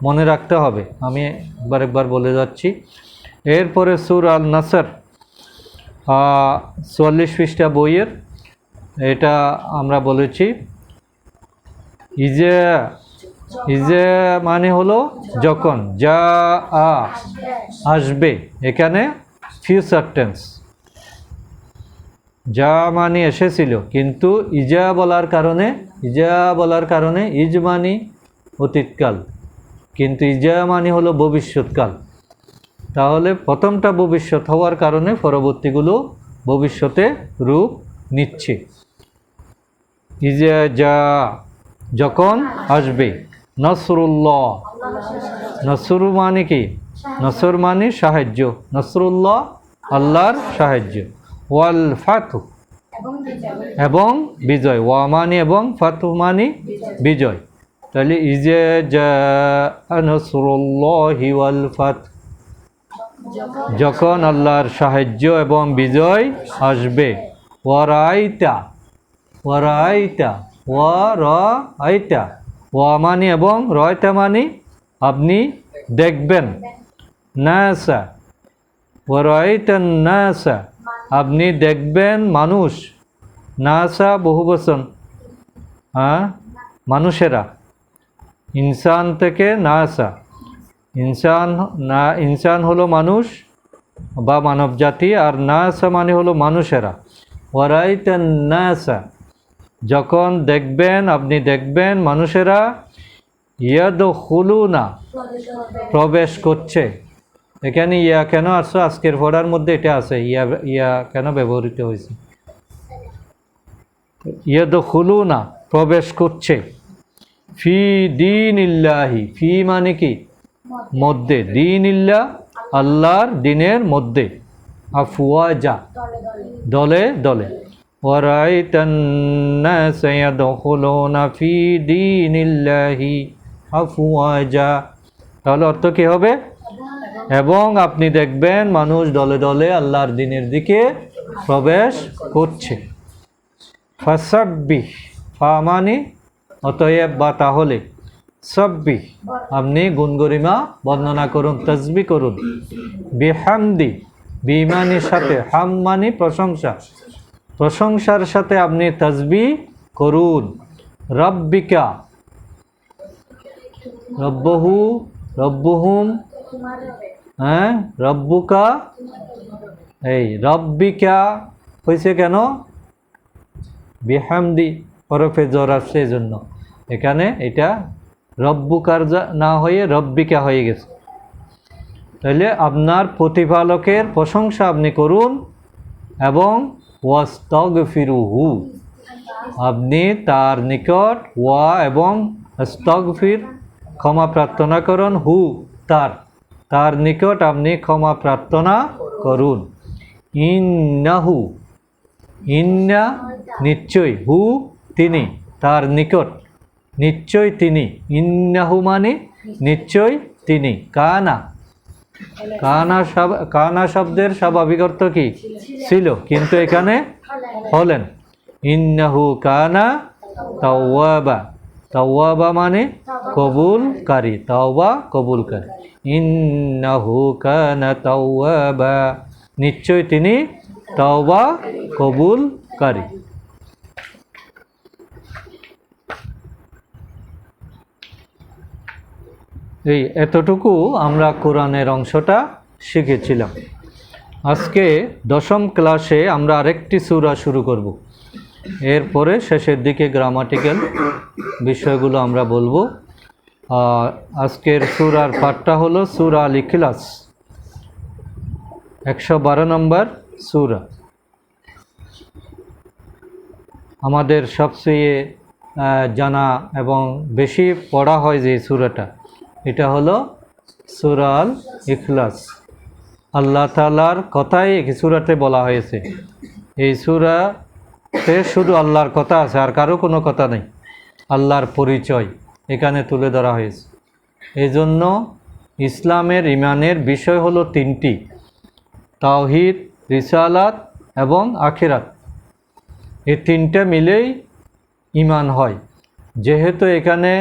মনে রাখতে হবে, আমি একবার বলে যাচ্ছি। এরপরে সূরা আন নাসর 44 পৃষ্ঠা বইয়ের, এটা আমরা বলেছি ইজে মানে হলো যখন, যা আসবে, এখানে ফিউচার টেন্স। যা মানে এসেছিল, কিন্তু ইজা বলার কারণে ইজ মানে অতীতকাল, কিন্তু ইজা মানে হলো ভবিষ্যৎকাল। তাহলে প্রথমটা ভবিষ্যৎ হওয়ার কারণে পরবর্তীগুলো ভবিষ্যতে রূপ নিচ্ছে। ইজা যা, যখন আসবে, নসরুল্লাহ, নসর মানে কি? নসর মানে সাহায্য, নসরুল্লাহ আল্লাহর সাহায্য, ওয়াল ফাতহু এবং বিজয়, ওয়া মানে এবং ফাতহু মানে বিজয়। তাহলে ইজা যা নসরুল্লাহি ওয়াল ফাতহু, যখন আল্লাহর সাহায্য এবং বিজয় আসবে। ওয়ারাইতা, ওয়ারাইতা, ওয়ারাইতা, ওয়া মানে এবং রাইতা মানে আপনি দেখবেন, নাসা, ওয়ারাইতান নাসা, আপনি দেখবেন মানুষ, নাসা বহুবচন, হ্যাঁ, মানুষেরা। ইনসান থেকে নাসা, ইনসান হলো মানুষ বা মানব জাতি, আর নাসা মানে হলো মানুষেরা। ওয়ারাইতান নাসা, যখন দেখবেন, আপনি দেখবেন মানুষেরা ইয়াদখুলুনা, প্রবেশ করছে। এখানে ইয়া কেন আসছে? আজকের পড়ার মধ্যে এটা আছে, ইয়া কেন ব্যবহৃত হয়েছে। ইয়াদখুলুনা, প্রবেশ করছে। ফি দীনিল্লাহি, ফি মানে কি? মধ্যে, দীনিল্লাহ, আল্লাহর দিনের মধ্যে। আফওয়াজা, দলে দলে। ওয়ারাইতান নাসা ইয়াদখুলুনা ফি দীনিল্লাহি আফওয়াজা। তাহলে অর্থ কি হবে? এবং আপনি দেখবেন মানুষ দলে দলে আল্লাহর দিনের দিকে প্রবেশ করছে। ফাসাব্বিহ, ফা মানে অতএব বা তাহলে, সাব্বিহ আপনি গুণগরিমা বর্ণনা করুন, তাসবিহ করুন। বিহামদি, বিমানের সাথে, হাম মানে প্রশংসা, প্রশংসার সাথে আপনি তাসবিহ করুন। রব্বিকা, রব্বহু, রব্বুহুম, হ্যাঁ, রব্বুকা, এই রব্বিকা হয়েছে কেন? বিহামদি হরফে জর আসছে, এই জন্য এখানে এটা রব্বুকার না হয়ে রব্বিকা হয়ে গেছে। তাহলে আপনার প্রতিপালকের প্রশংসা আপনি করুন এবং ওয়াস্তাগফিরুহু, আপনি তার নিকট, ওয়া এবং আস্তাগফির ক্ষমা প্রার্থনা করুন, হু তার নিকট আপনি ক্ষমা প্রার্থনা করুন। ইন্নাহু, ইন্না নিশ্চয়, হু তিনি, তার নিকট নিশ্চয় তিনি, ইন্নাহু মানে নিশ্চয় তিনি। কানা, কানা শব্দের স্বাভাবিক অর্থ কি? ছিল, কিন্তু এখানে হলেন। ইন্নাহু কানা তাওয়াবা, তাওয়াবা মানে কবুলকারী, তাওবা কবুলকারী। ইন্নাহু কানা তাওয়াবা, নিশ্চয় তিনি তাওবা কবুলকারী। এই এতটুকু আমরা কোরআনের অংশটা শিখেছিলাম। আজকে 10ম ক্লাসে আমরা আরেকটি সূরা শুরু করব। এরপরে শেষের দিকে গ্রামাটিক্যাল বিষয়গুলো আমরা বলবো। আজকের সূরার পাঠটা হলো সূরা আল ইখলাস, 112 নম্বর সূরা। আমাদের সবচেয়ে জানা এবং বেশি পড়া হয় যে সূরাটা, এটা হলো সূরা আল ইখলাস। আল্লাহ তাআলার কথাই এই সূরাতে বলা হয়েছে। এই সূরাতে শুধু আল্লাহর কথা আছে, আর কারো কোনো কথা নেই। আল্লাহর পরিচয় এখানে তুলে ধরা হয়েছে। এই জন্য ইসলামের ইমানের বিষয় হলো 3টি: তাওহীদ, রিসালাত এবং আখিরাত। এই 3টে মিলেই ইমান হয়। যেহেতু এখানে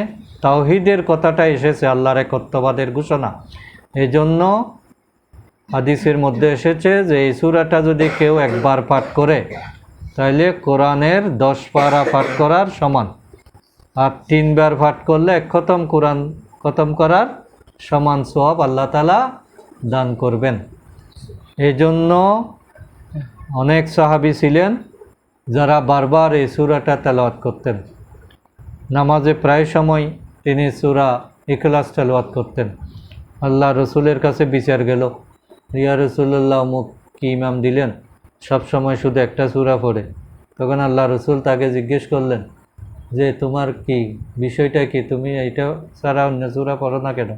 তাওহীদের কথাটা এসেছে, আল্লাহর একত্ববাদের ঘোষণা, এই জন্য হাদিসের মধ্যে এসেছে যে এই সূরাটা যদি কেউ একবার পাঠ করে তাহলে কোরআনের 10 পারা পাঠ করার সমান, আর 3 বার পাঠ করলে 1 খতম কোরআন খতম করার সমান সওয়াব আল্লাহ তাআলা দান করবেন। এই জন্য অনেক সাহাবী ছিলেন যারা বারবার এই সূরাটা তেলাওয়াত করতেন। নামাজে প্রায় সময় তিনি সূরা ইখলাস তেলাওয়াত করতেন। আল্লাহ রসুলের কাছে বিচার গেল, ইয়া রাসূলুল্লাহ, অমুক কি ইমাম দিলেন, সব সময় শুধু একটা সূরা পড়ে। তখন আল্লাহ রসুল তাকে জিজ্ঞেস করলেন যে তোমার কি বিষয়টা কি, তুমি এটা ছাড়া অন্য সূরা পড়ো না কেন?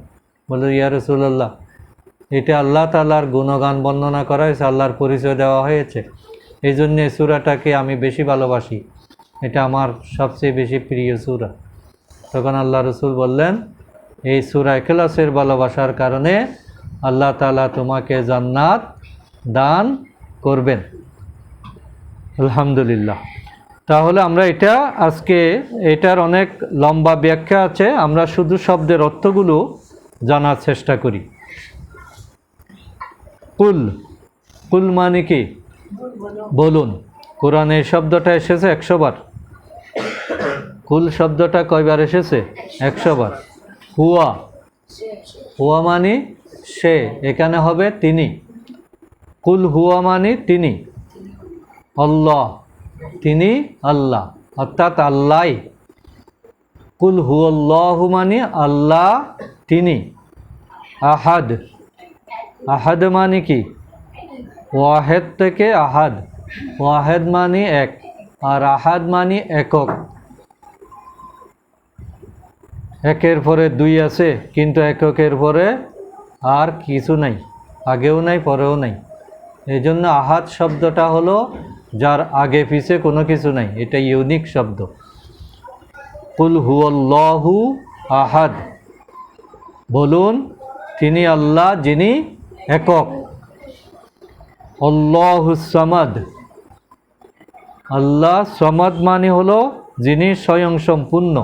বলল, ইয়া রাসূলুল্লাহ, এটা আল্লাহ তাআলার গুণগান বর্ণনা করা হয়েছে, আল্লাহর পরিচয় দেওয়া হয়েছে, এই জন্য এই সূরাটাকে আমি বেশি ভালোবাসি, এটা আমার সবচেয়ে বেশি প্রিয় সূরা। তখন আল্লাহ রসুল বললেন, এই সূরা ইখলাসের ভালোবাসার কারণে আল্লাহ তাআলা তোমাকে জান্নাত দান করবেন। আলহামদুলিল্লাহ। তাহলে আমরা আজকে এটার অনেক লম্বা ব্যাখ্যা আছে, আমরা শুধু শব্দের অর্থগুলো জানার চেষ্টা করি। কুল, কুল মানে কি? বলুন। কোরআনে এই শব্দটা এসেছে 100 বার। কুল শব্দটা কয়বার এসেছে? 100 বার। হুয়া, হুয়া মানে সে, এখানে হবে তিনি। কুল হুয়া মানে তিনি। আল্লাহ, তিনি আল্লাহ, অর্থাৎ আল্লাহ। কুল হুয়াল্লাহু মানে আল্লাহ তিনি। আহাদ, আহাদ মানে কি? ওয়াহেদ থেকে আহাদ। ওয়াহেদ মানে এক, আর আহাদ মানে একক। একের পরে দুই আছে, কিন্তু এককের পরে আর কিছু নাই, আগেও নাই পরেও নাই। এই জন্য আহাদ শব্দটা হলো যার আগে পিছে কোনো কিছু নাই, এটা ইউনিক শব্দ। কুল হুয়াল্লাহু আহাদ, বলুন তিনি আল্লাহ যিনি একক। আল্লাহুস সামাদ, আল্লাহ সামাদ মানে হলো যিনি স্বয়ং সম্পূর্ণ।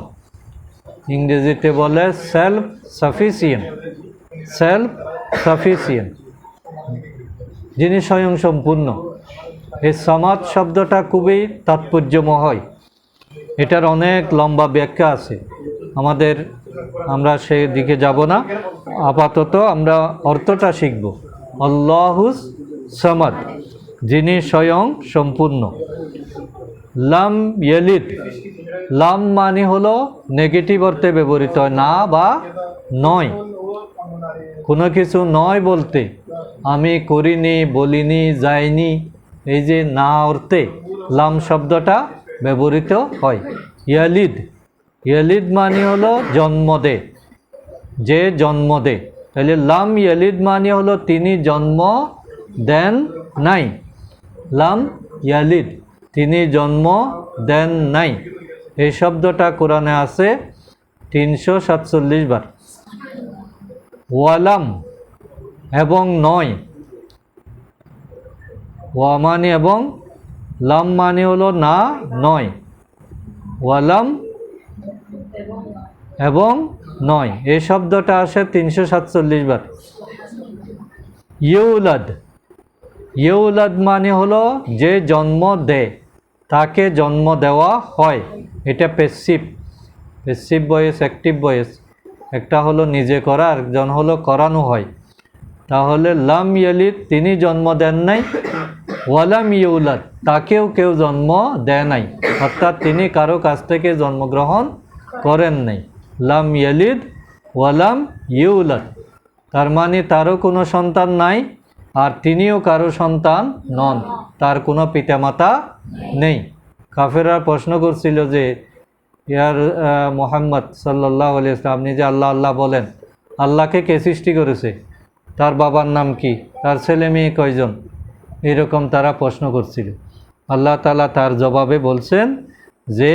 ইংরেজিতে বলে সেলফ সাফিসিয়েন্ট, সেলফ সাফিসিয়েন্ট, যিনি স্বয়ং সম্পূর্ণ। এই সামাদ শব্দটা খুবই তাৎপর্যময়, এটার অনেক লম্বা ব্যাখ্যা আছে। আমরা সেই দিকে যাব না, আপাতত আমরা অর্থটা শিখব। আল্লাহুস সামাদ, যিনি স্বয়ং সম্পূর্ণ। লাম ইয়ালিদ, লাম মানে হলো নেগেটিভ অর্থে ব্যবহৃত হয়, না বা নয়। কোনো কিছু নয় বলতে আমি করিনি, বলিনি, যাইনি, এই যে না অর্থে লাম শব্দটা ব্যবহৃত হয়। ইয়ালিদ, ইয়ালিদ মানে হলো জন্ম দে, যে জন্ম দে। তাহলে লাম ইয়ালিদ মানে হলো তিনি জন্ম দেন নাই। লাম ইয়ালিদ, তিনি জন্ম দেন নাই। এই শব্দটা কোরআনে আছে 347 বার। ওয়ালাম, এবং নয়। ওয়া মানে এবং, লাম মানে হলো না, নয়। ওয়ালাম এবং নয়, এই শব্দটা আসে 347 বার। ইউলাদ, ইউলাদ মানে হলো যে জন্ম দেয়, তাকে জন্ম দেওয়া হয়। এটা passive, passive voice, active voice. একটা হলো নিজে করা, আরেকজন হলো করানো হয়। তাহলে লাম ইয়ালিদ, তিনি জন্ম দেন নাই। ওয়ালাম ইউলাদ, তাকেও কেউ জন্ম দেয় নাই, অর্থাৎ তিনি কারো কাছ থেকে জন্মগ্রহণ করেন নাই। লাম ইয়ালিদ ওয়ালাম ইউলাদ, তার মানে তারও কোনো সন্তান নাই, আর তিনিও কারো সন্তান নন, তার কোনো পিতামাতা নেই। কাফেররা প্রশ্ন করছিল যে ইয়ার মুহাম্মদ সাল্লাল্লাহু আলাইহি ওয়াসাল্লাম, আপনি যে আল্লাহ আল্লাহ বলেন, আল্লাহকে কে সৃষ্টি করেছে? তার বাবার নাম কি? তার ছেলে মেয়ে কয়জন? এরকম তারা প্রশ্ন করছিল। আল্লাহ তাআলা তার জবাবে বলছেন যে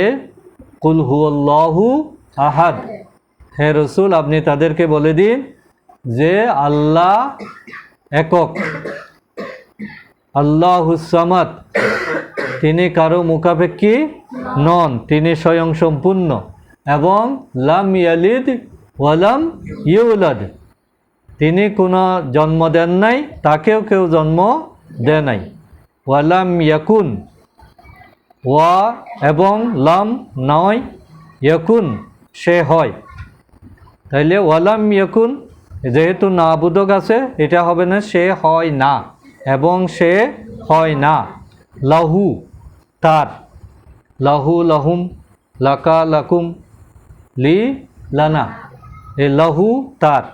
কুল হুয়াল্লাহু আহাদ, হে রসুল আপনি তাদেরকে বলে দিন যে আল্লাহ একক। আল্লাহুস সামাদ, তিনি কারো মুখাপেক্ষী নন, তিনি স্বয়ং সম্পূর্ণ। এবং লাম ইয়ালিদ ওয়ালাম ইউলাদ, তিনি কোনো জন্ম দেন নাই, তাকেও কেউ জন্ম দেয় নাই। ওয়ালাম ইয়াকুন, ওয়া এবং লাম নয়, ইয়াকুন সে হয়। তাইলে ওয়ালাম ইয়াকুন, যেহেতু না বোধক আছে, এটা হবে না সে হয় না, এবং সে হয় না। লাহু তার, লাহু লাহুম, লাকা লাকুম, লি লানা, এই লাহু তার।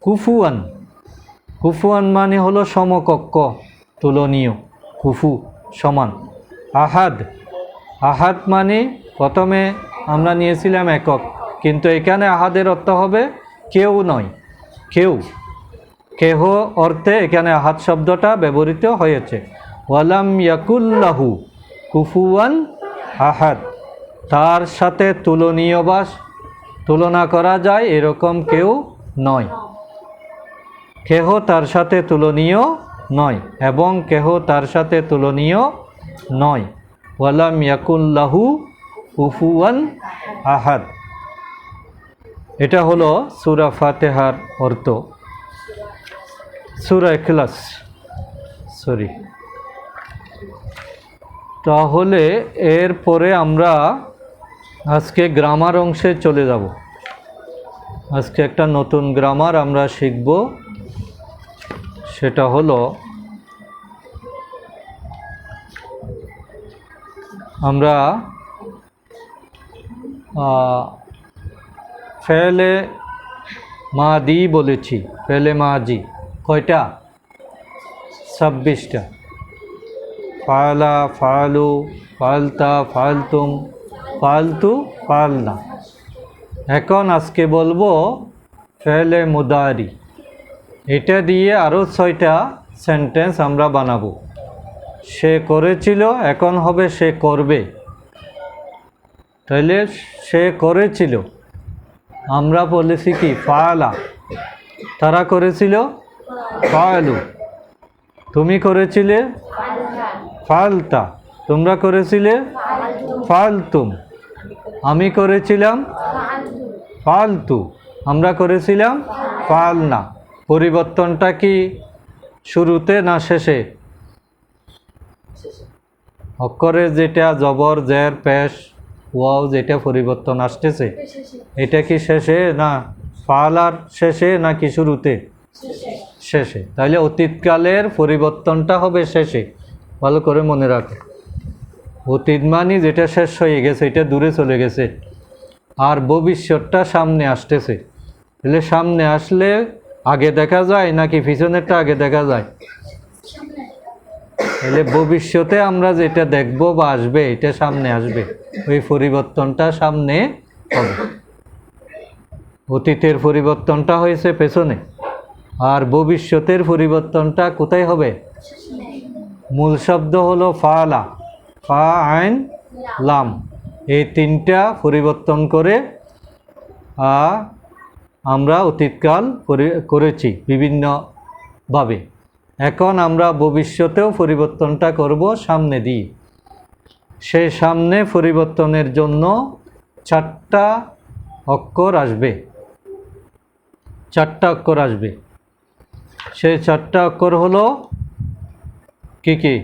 কুফুয়ান, কুফুয়ান মানে হলো সমকক্ষ, তুলনীয়, কুফু সমান। আহাদ, আহাদ মানে প্রথমে আমরা নিয়েছিলাম একক, কিন্তু এখানে আহাদের অর্থ হবে কেউ নয়, কেউ, কেহ অর্থে এখানে আহাদ শব্দটা ব্যবহৃত হয়েছে। ওয়ালাম ইয়াকুল্লাহু কুফুয়ান আহাদ, তার সাথে তুলনীয় বা তুলনা করা যায় এরকম কেউ নয়। কেহ তার সাথে তুলনীয় নয়, এবং কেহ তার সাথে তুলনীয় নয়। ওয়ালাম ইয়াকুল্লাহু কুফুয়ান আহাদ। এটা হলো সূরা ফাতিহার অর্থ। সূরা ইখলাস, তাহলে এরপরে আমরা আজকে গ্রামার অংশে চলে যাব। আজকে একটা নতুন গ্রামার আমরা শিখব, সেটা হলো আমরা ফেলে মাদি বলেছি। ফেলে মাজি কয়টা? 26টা। ফালা, ফালু, ফালতা, ফালতুম, ফালতু, ফালনা। এখন আজকে বলবো ফেলে মুদারি। এটা দিয়ে আরও 6টা সেন্টেন্স আমরা বানাবো। সে করেছিল, এখন হবে সে করবে। তাহলে সে করেছিল, আমরা বলেছি কি? ফালা। তারা করেছিল ফালু। তুমি করেছিলে ফালতা। তোমরা করেছিলে ফালতুম। আমি করেছিলাম ফালতু। আমরা করেছিলাম ফালনা। পরিবর্তনটা কি শুরুতে না শেষে? অক্ষরে যেটা জবর, জের, পেশ, ওয়াও যেটা পরিবর্তন আসতেছে, এটা কি শেষে না ফালার শেষে নাকি শুরুতে? শেষে। তাহলে অতীতকালের পরিবর্তনটা হবে শেষে। ভালো করে মনে রাখো, অতীত মানে যেটা শেষ হয়ে গেছে, এটা দূরে চলে গেছে, আর ভবিষ্যৎটা সামনে আসতেছে। তাহলে সামনে আসলে আগে দেখা যায় নাকি পিছনেরটা আগে দেখা যায়? তাহলে ভবিষ্যতে আমরা যেটা দেখব বা আসবে, এটা সামনে আসবে। ওই পরিবর্তনটা সামনে হবে। অতীতের পরিবর্তনটা হয়েছে পেছনে, আর ভবিষ্যতের পরিবর্তনটা কোথায় হবে? মূল শব্দ হলো ফালা, ফা, আইন, লাম। এই 3টা পরিবর্তন করে আমরা অতীতকাল করেছি বিভিন্নভাবে। এখন আমরা ভবিষ্যতেও পরিবর্তনটা করব সামনে দিয়ে। সেই সামনে পরিবর্তনের জন্য 4টা অক্ষর আসবে। 4টা অক্ষর আসবে। সেই 4টা অক্ষর হলো কি কি?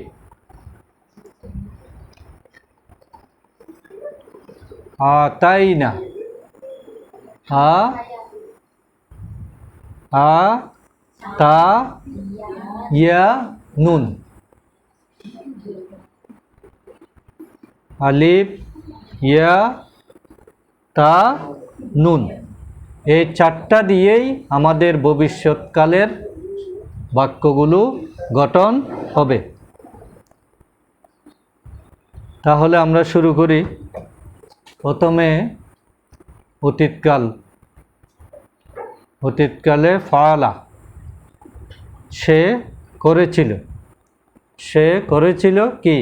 তাই না, তা, ইয়া, নুন। আলিফ, ইয়া, তা, নুন। এই 4টা দিয়েই আমাদের ভবিষ্যৎকালের বাক্যগুলো গঠন হবে। তাহলে আমরা শুরু করি। প্রথমে অতীতকাল। অতীতকালে ফালা, সে করেছিল। সে করেছিল কি?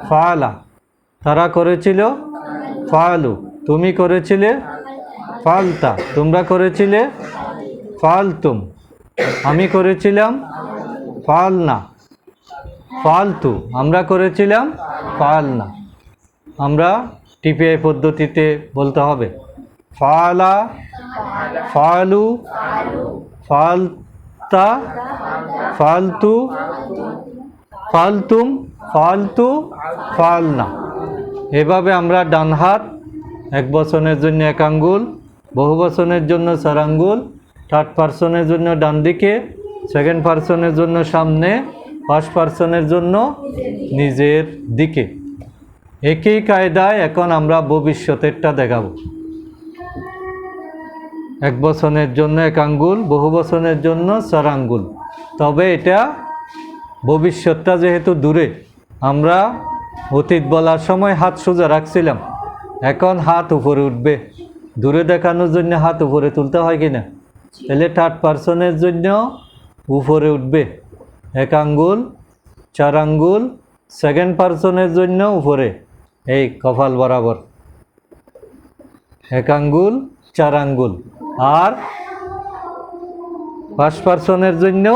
ফালা। তারা করেছিল ফালু। তুমি করেছিলে ফালতা। তোমরা করেছিলে ফালতুম। আমি করেছিলাম ফালনা। ফালতু। আমরা করেছিলাম ফালনা। আমরা টিপিআই পদ্ধতিতে বলতে হবে ফালা, ফালু, ফালতা, ফালতু, ফালতুম, ফালতু, ফালনা। এভাবে আমরা ডান হাত 1 বচনের জন্য 1 আঙ্গুল, বহু বচনের জন্য 4 আঙ্গুল, থার্ড পারসনের জন্য ডান দিকে, সেকেন্ড পারসনের জন্য সামনে, ফার্স্ট পারসনের জন্য নিজের দিকে। একই কায়দায় এখন আমরা ভবিষ্যতেরটা দেখাবো। 1 বচনের জন্য 1 আঙ্গুল, বহু বচনের জন্য 4 আঙ্গুল। তবে এটা ভবিষ্যৎটা যেহেতু দূরে, আমরা অতীত বলার সময় হাত সোজা রাখছিলাম, এখন হাত উপরে উঠবে। দূরে দেখানোর জন্য হাত উপরে তুলতে হয় কি না? তাহলে থার্ড পারসনের জন্য উপরে উঠবে 1 আঙ্গুল, 4 আঙ্গুল। সেকেন্ড পারসনের জন্য উপরে এই কপাল বরাবর 1 আঙ্গুল, 4 আঙ্গুল। আর ফার্স্ট পারসনের জন্য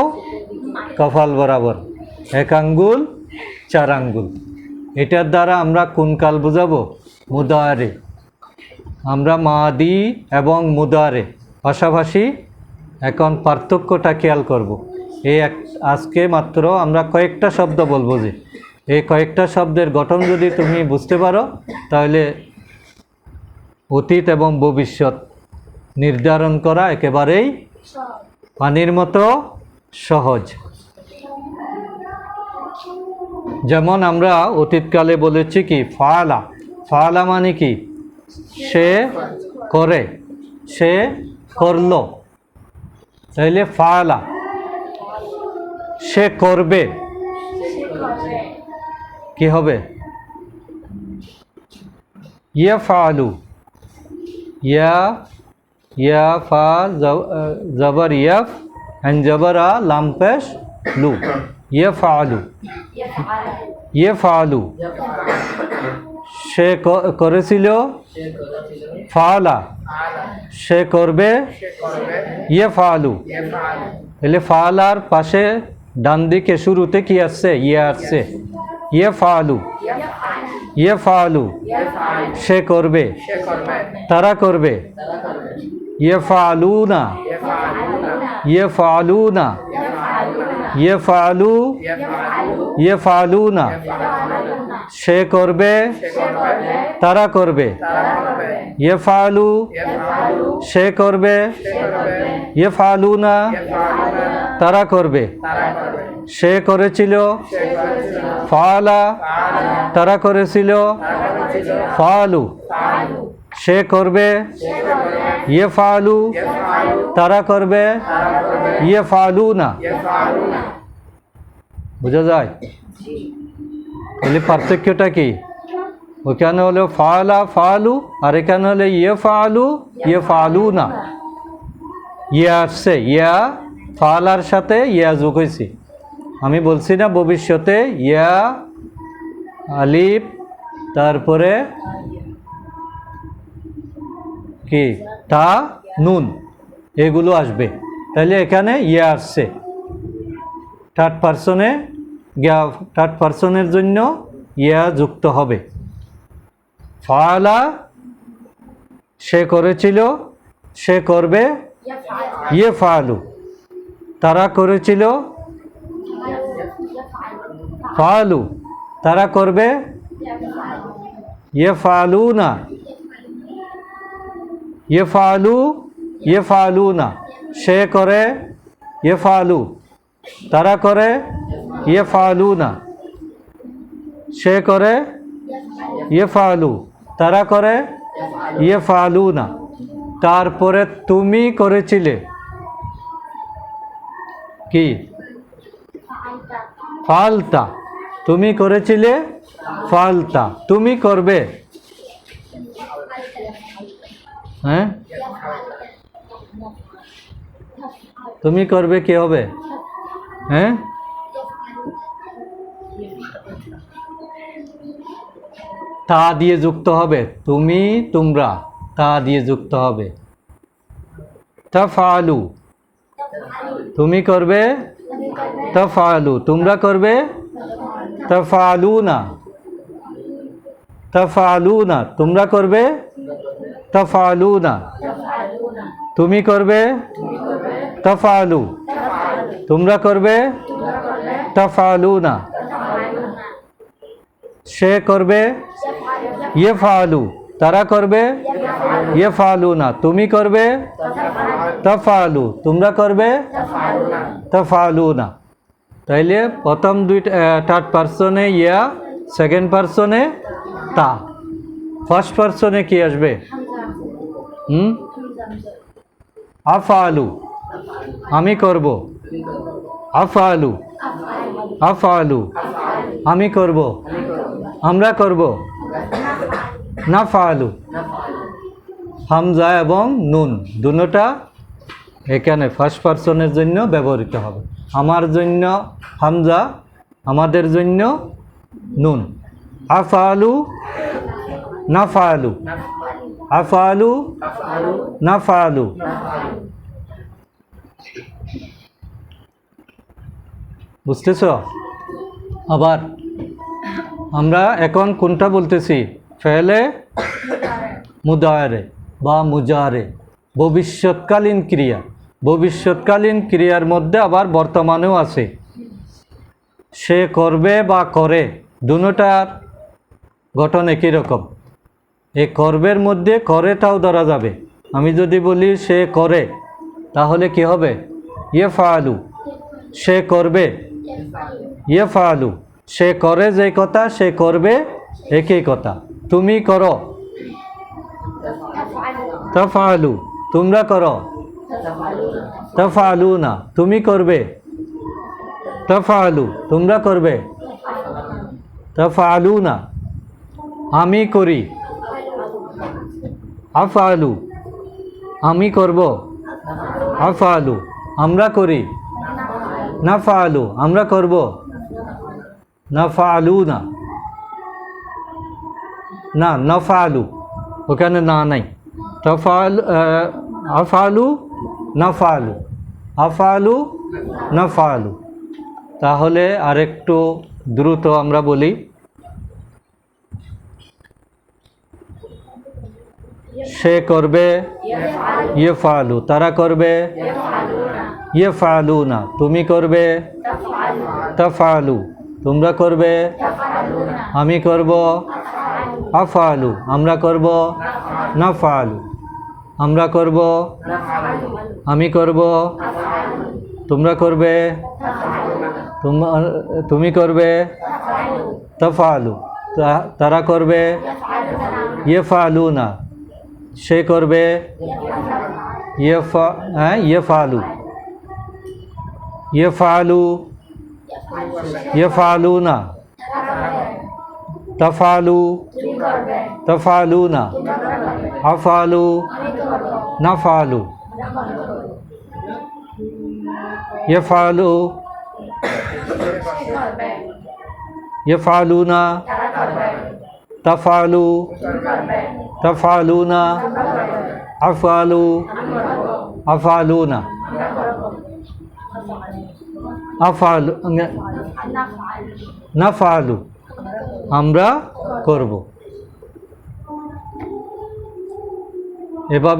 কপাল বরাবর 1 আঙ্গুল, 4 আঙ্গুল। এটার দ্বারা আমরা কোন কাল বোঝাবো? মুদারে। আমরা মাদি এবং মুদারে পাশাপাশি। এখন পার্থক্যটা খেয়াল করব। আজকে মাত্র আমরা কয়েকটা শব্দ বলবো, যে এই কয়েকটা শব্দের গঠন যদি তুমি বুঝতে পারো তাহলে অতীত এবং ভবিষ্যৎ নির্ধারণ করা একেবারেই পানির মতো সহজ। যেমন আমরা অতীতকালে বলেছি কি ফালা, ফালা মানে কি সে করে, সে করলো, তাইলে ফালা। সে করবে কি হবে ইয়াফআলু, ইয়া ফা জবর ইয়াফ এন জবর আ লাম পেশ লু, ইয়াফআলু, ইয়াফআলু। সে করেছিল ফালা, সে করবে ইয়াফআলু। এলে ফালার পাশে ডান দিকে শুরুতে কি আসছে ইয়া আসছে, ইয়াফআলু, ইয়াফআলু। সে করবে, তারা করবে, ইয়াফআলুনা, ইয়াফআলুনা, ইয়াফআলু, ইয়াফআলুনা। সে করবে, তারা করবে, ইয়াফআলু, সে করবে, ইয়াফআলুনা, তারা করবে। সে করেছিল ফালা, তারা করেছিল ফালু। সে করবে ইয়াফআলু, তারা করবে ইয়াফআলুনা। বুঝা যায়? তাহলে পার্থক্যটা কি? ওখানে হলো ফালা ফালু আর এখানে হলো ইয়াফআলু ইয়াফআলুনা। ইয়া আসছে, ইয়া ফালার সাথে ইয়া যোগ হয়েছে। আমি বলছি না ভবিষ্যতে ইয়া আলিফ তারপরে কি তা নুন এগুলো আসবে, তাহলে এখানে ইয়া আসছে। থার্ড পারসনে থার্ড পারসনের জন্য ইয়া যুক্ত হবে। ফালা সে করেছিল, সে করবে ইয়াফআলু। তারা করেছিল ফালু, তারা করবে ইয়াফআলুনা, ইয়াফআলু, ইয়াফআলুনা। সে করে ইয়াফআলু, তারা করে ইয়াফআলুনা। সে করে ইয়াফআলু, তারা করে ইয়াফআলুনা। তারপরে তুমি করেছিলে কি ফালতা, তুমি করেছিলে ফালতা। তুমি করবে, হ্যাঁ তুমি করবে কি হবে, হ্যাঁ তা দিয়ে যুক্ত হবে। তুমি তোমরা তা দিয়ে যুক্ত হবে। তাফআলু, তুমি করবে তাফআলু, তোমরা করবে তাফআলুনা, তাফআলুনা। তোমরা করবে তাফআলুনা। তুমি করবে তাফআলু, তোমরা করবে তাফআলুনা। সে করবে ইয়াফআলু, তারা করবে ইয়াফআলুনা। তুমি করবে তাফআলু, তোমরা করবে তাফআলুনা। তাইলে প্রথম দুইটা থার্ড পারসনে ইয়া, সেকেন্ড পারসনে তা। ফার্স্ট পারসনে কি আসবে আফআলু, আমি করব। আফআলু, আফআলু, আমি করব, আমরা করব। নাফআলু, হামজা এবং নুন দুটোটা এখানে ফার্স্ট পারসনের জন্য ব্যবহৃত হবে। আমার জন্য হামজা, আমাদের জন্য নুন। আফআলু, নাফআলু, আফআলু, নাফআলু। বুঝতেছ? আবার আমরা এখন কোনটা বলতেছি? ফেলে মুদারে বা মুজারে, ভবিষ্যৎকালীন ক্রিয়া। ভবিষ্যৎকালীন ক্রিয়ার মধ্যে আবার বর্তমানেও আছে। সে করবে বা করে, দুটোটার গঠন একই রকম। এই কর্মের মধ্যে করেটাও ধরা যাবে। আমি যদি বলি সে করে, তাহলে কি হবে? ইয়েফআলু, সে করবে। ইয়েফআলু, সে করে যে কথা, সে করবে একই কথা। তুমি করো, তাফআলু, তোমরা করো। তাফআলুনা, তুমি করবে। তাফআলু, তোমরা করবে। তাফআলুনা, আমি করি। আফআলু, আমি করব। আফআলু, আমরা করি। নাফআলু, আমরা করব। নাফআলুনা, না নাফআলু, ওখানে না নাই। আফআলু নাফআলু, আফআলু নাফআলু। তাহলে আরেকটু দ্রুত আমরা বলি। সে করবে, ইয়েফআলু, তারা করবে, ইয়েফআলুনা, তুমি করবে, তাফআলু, তোমরা করবে, আমি করব, আফআলু, আমরা করব, নাফআলু, আমরা করব, আমি করব, তোমরা করবে, তুমি করবে, তাফআলু, তারা করবে, ইয়েফআলুনা, সে করবে, ইয়েফআলু, ইয়েফআলু, ইয়েফআলুনা, তাফআলু, তাফআলুনা, আফআলু, নাফআলু, ইয়েফআলু, ইয়েফআলুনা, তাফআলু, তাফআলুনা, আফআলু, আফআলুনা, আফআলু, নাফআলু, আমরা করব। এভাবে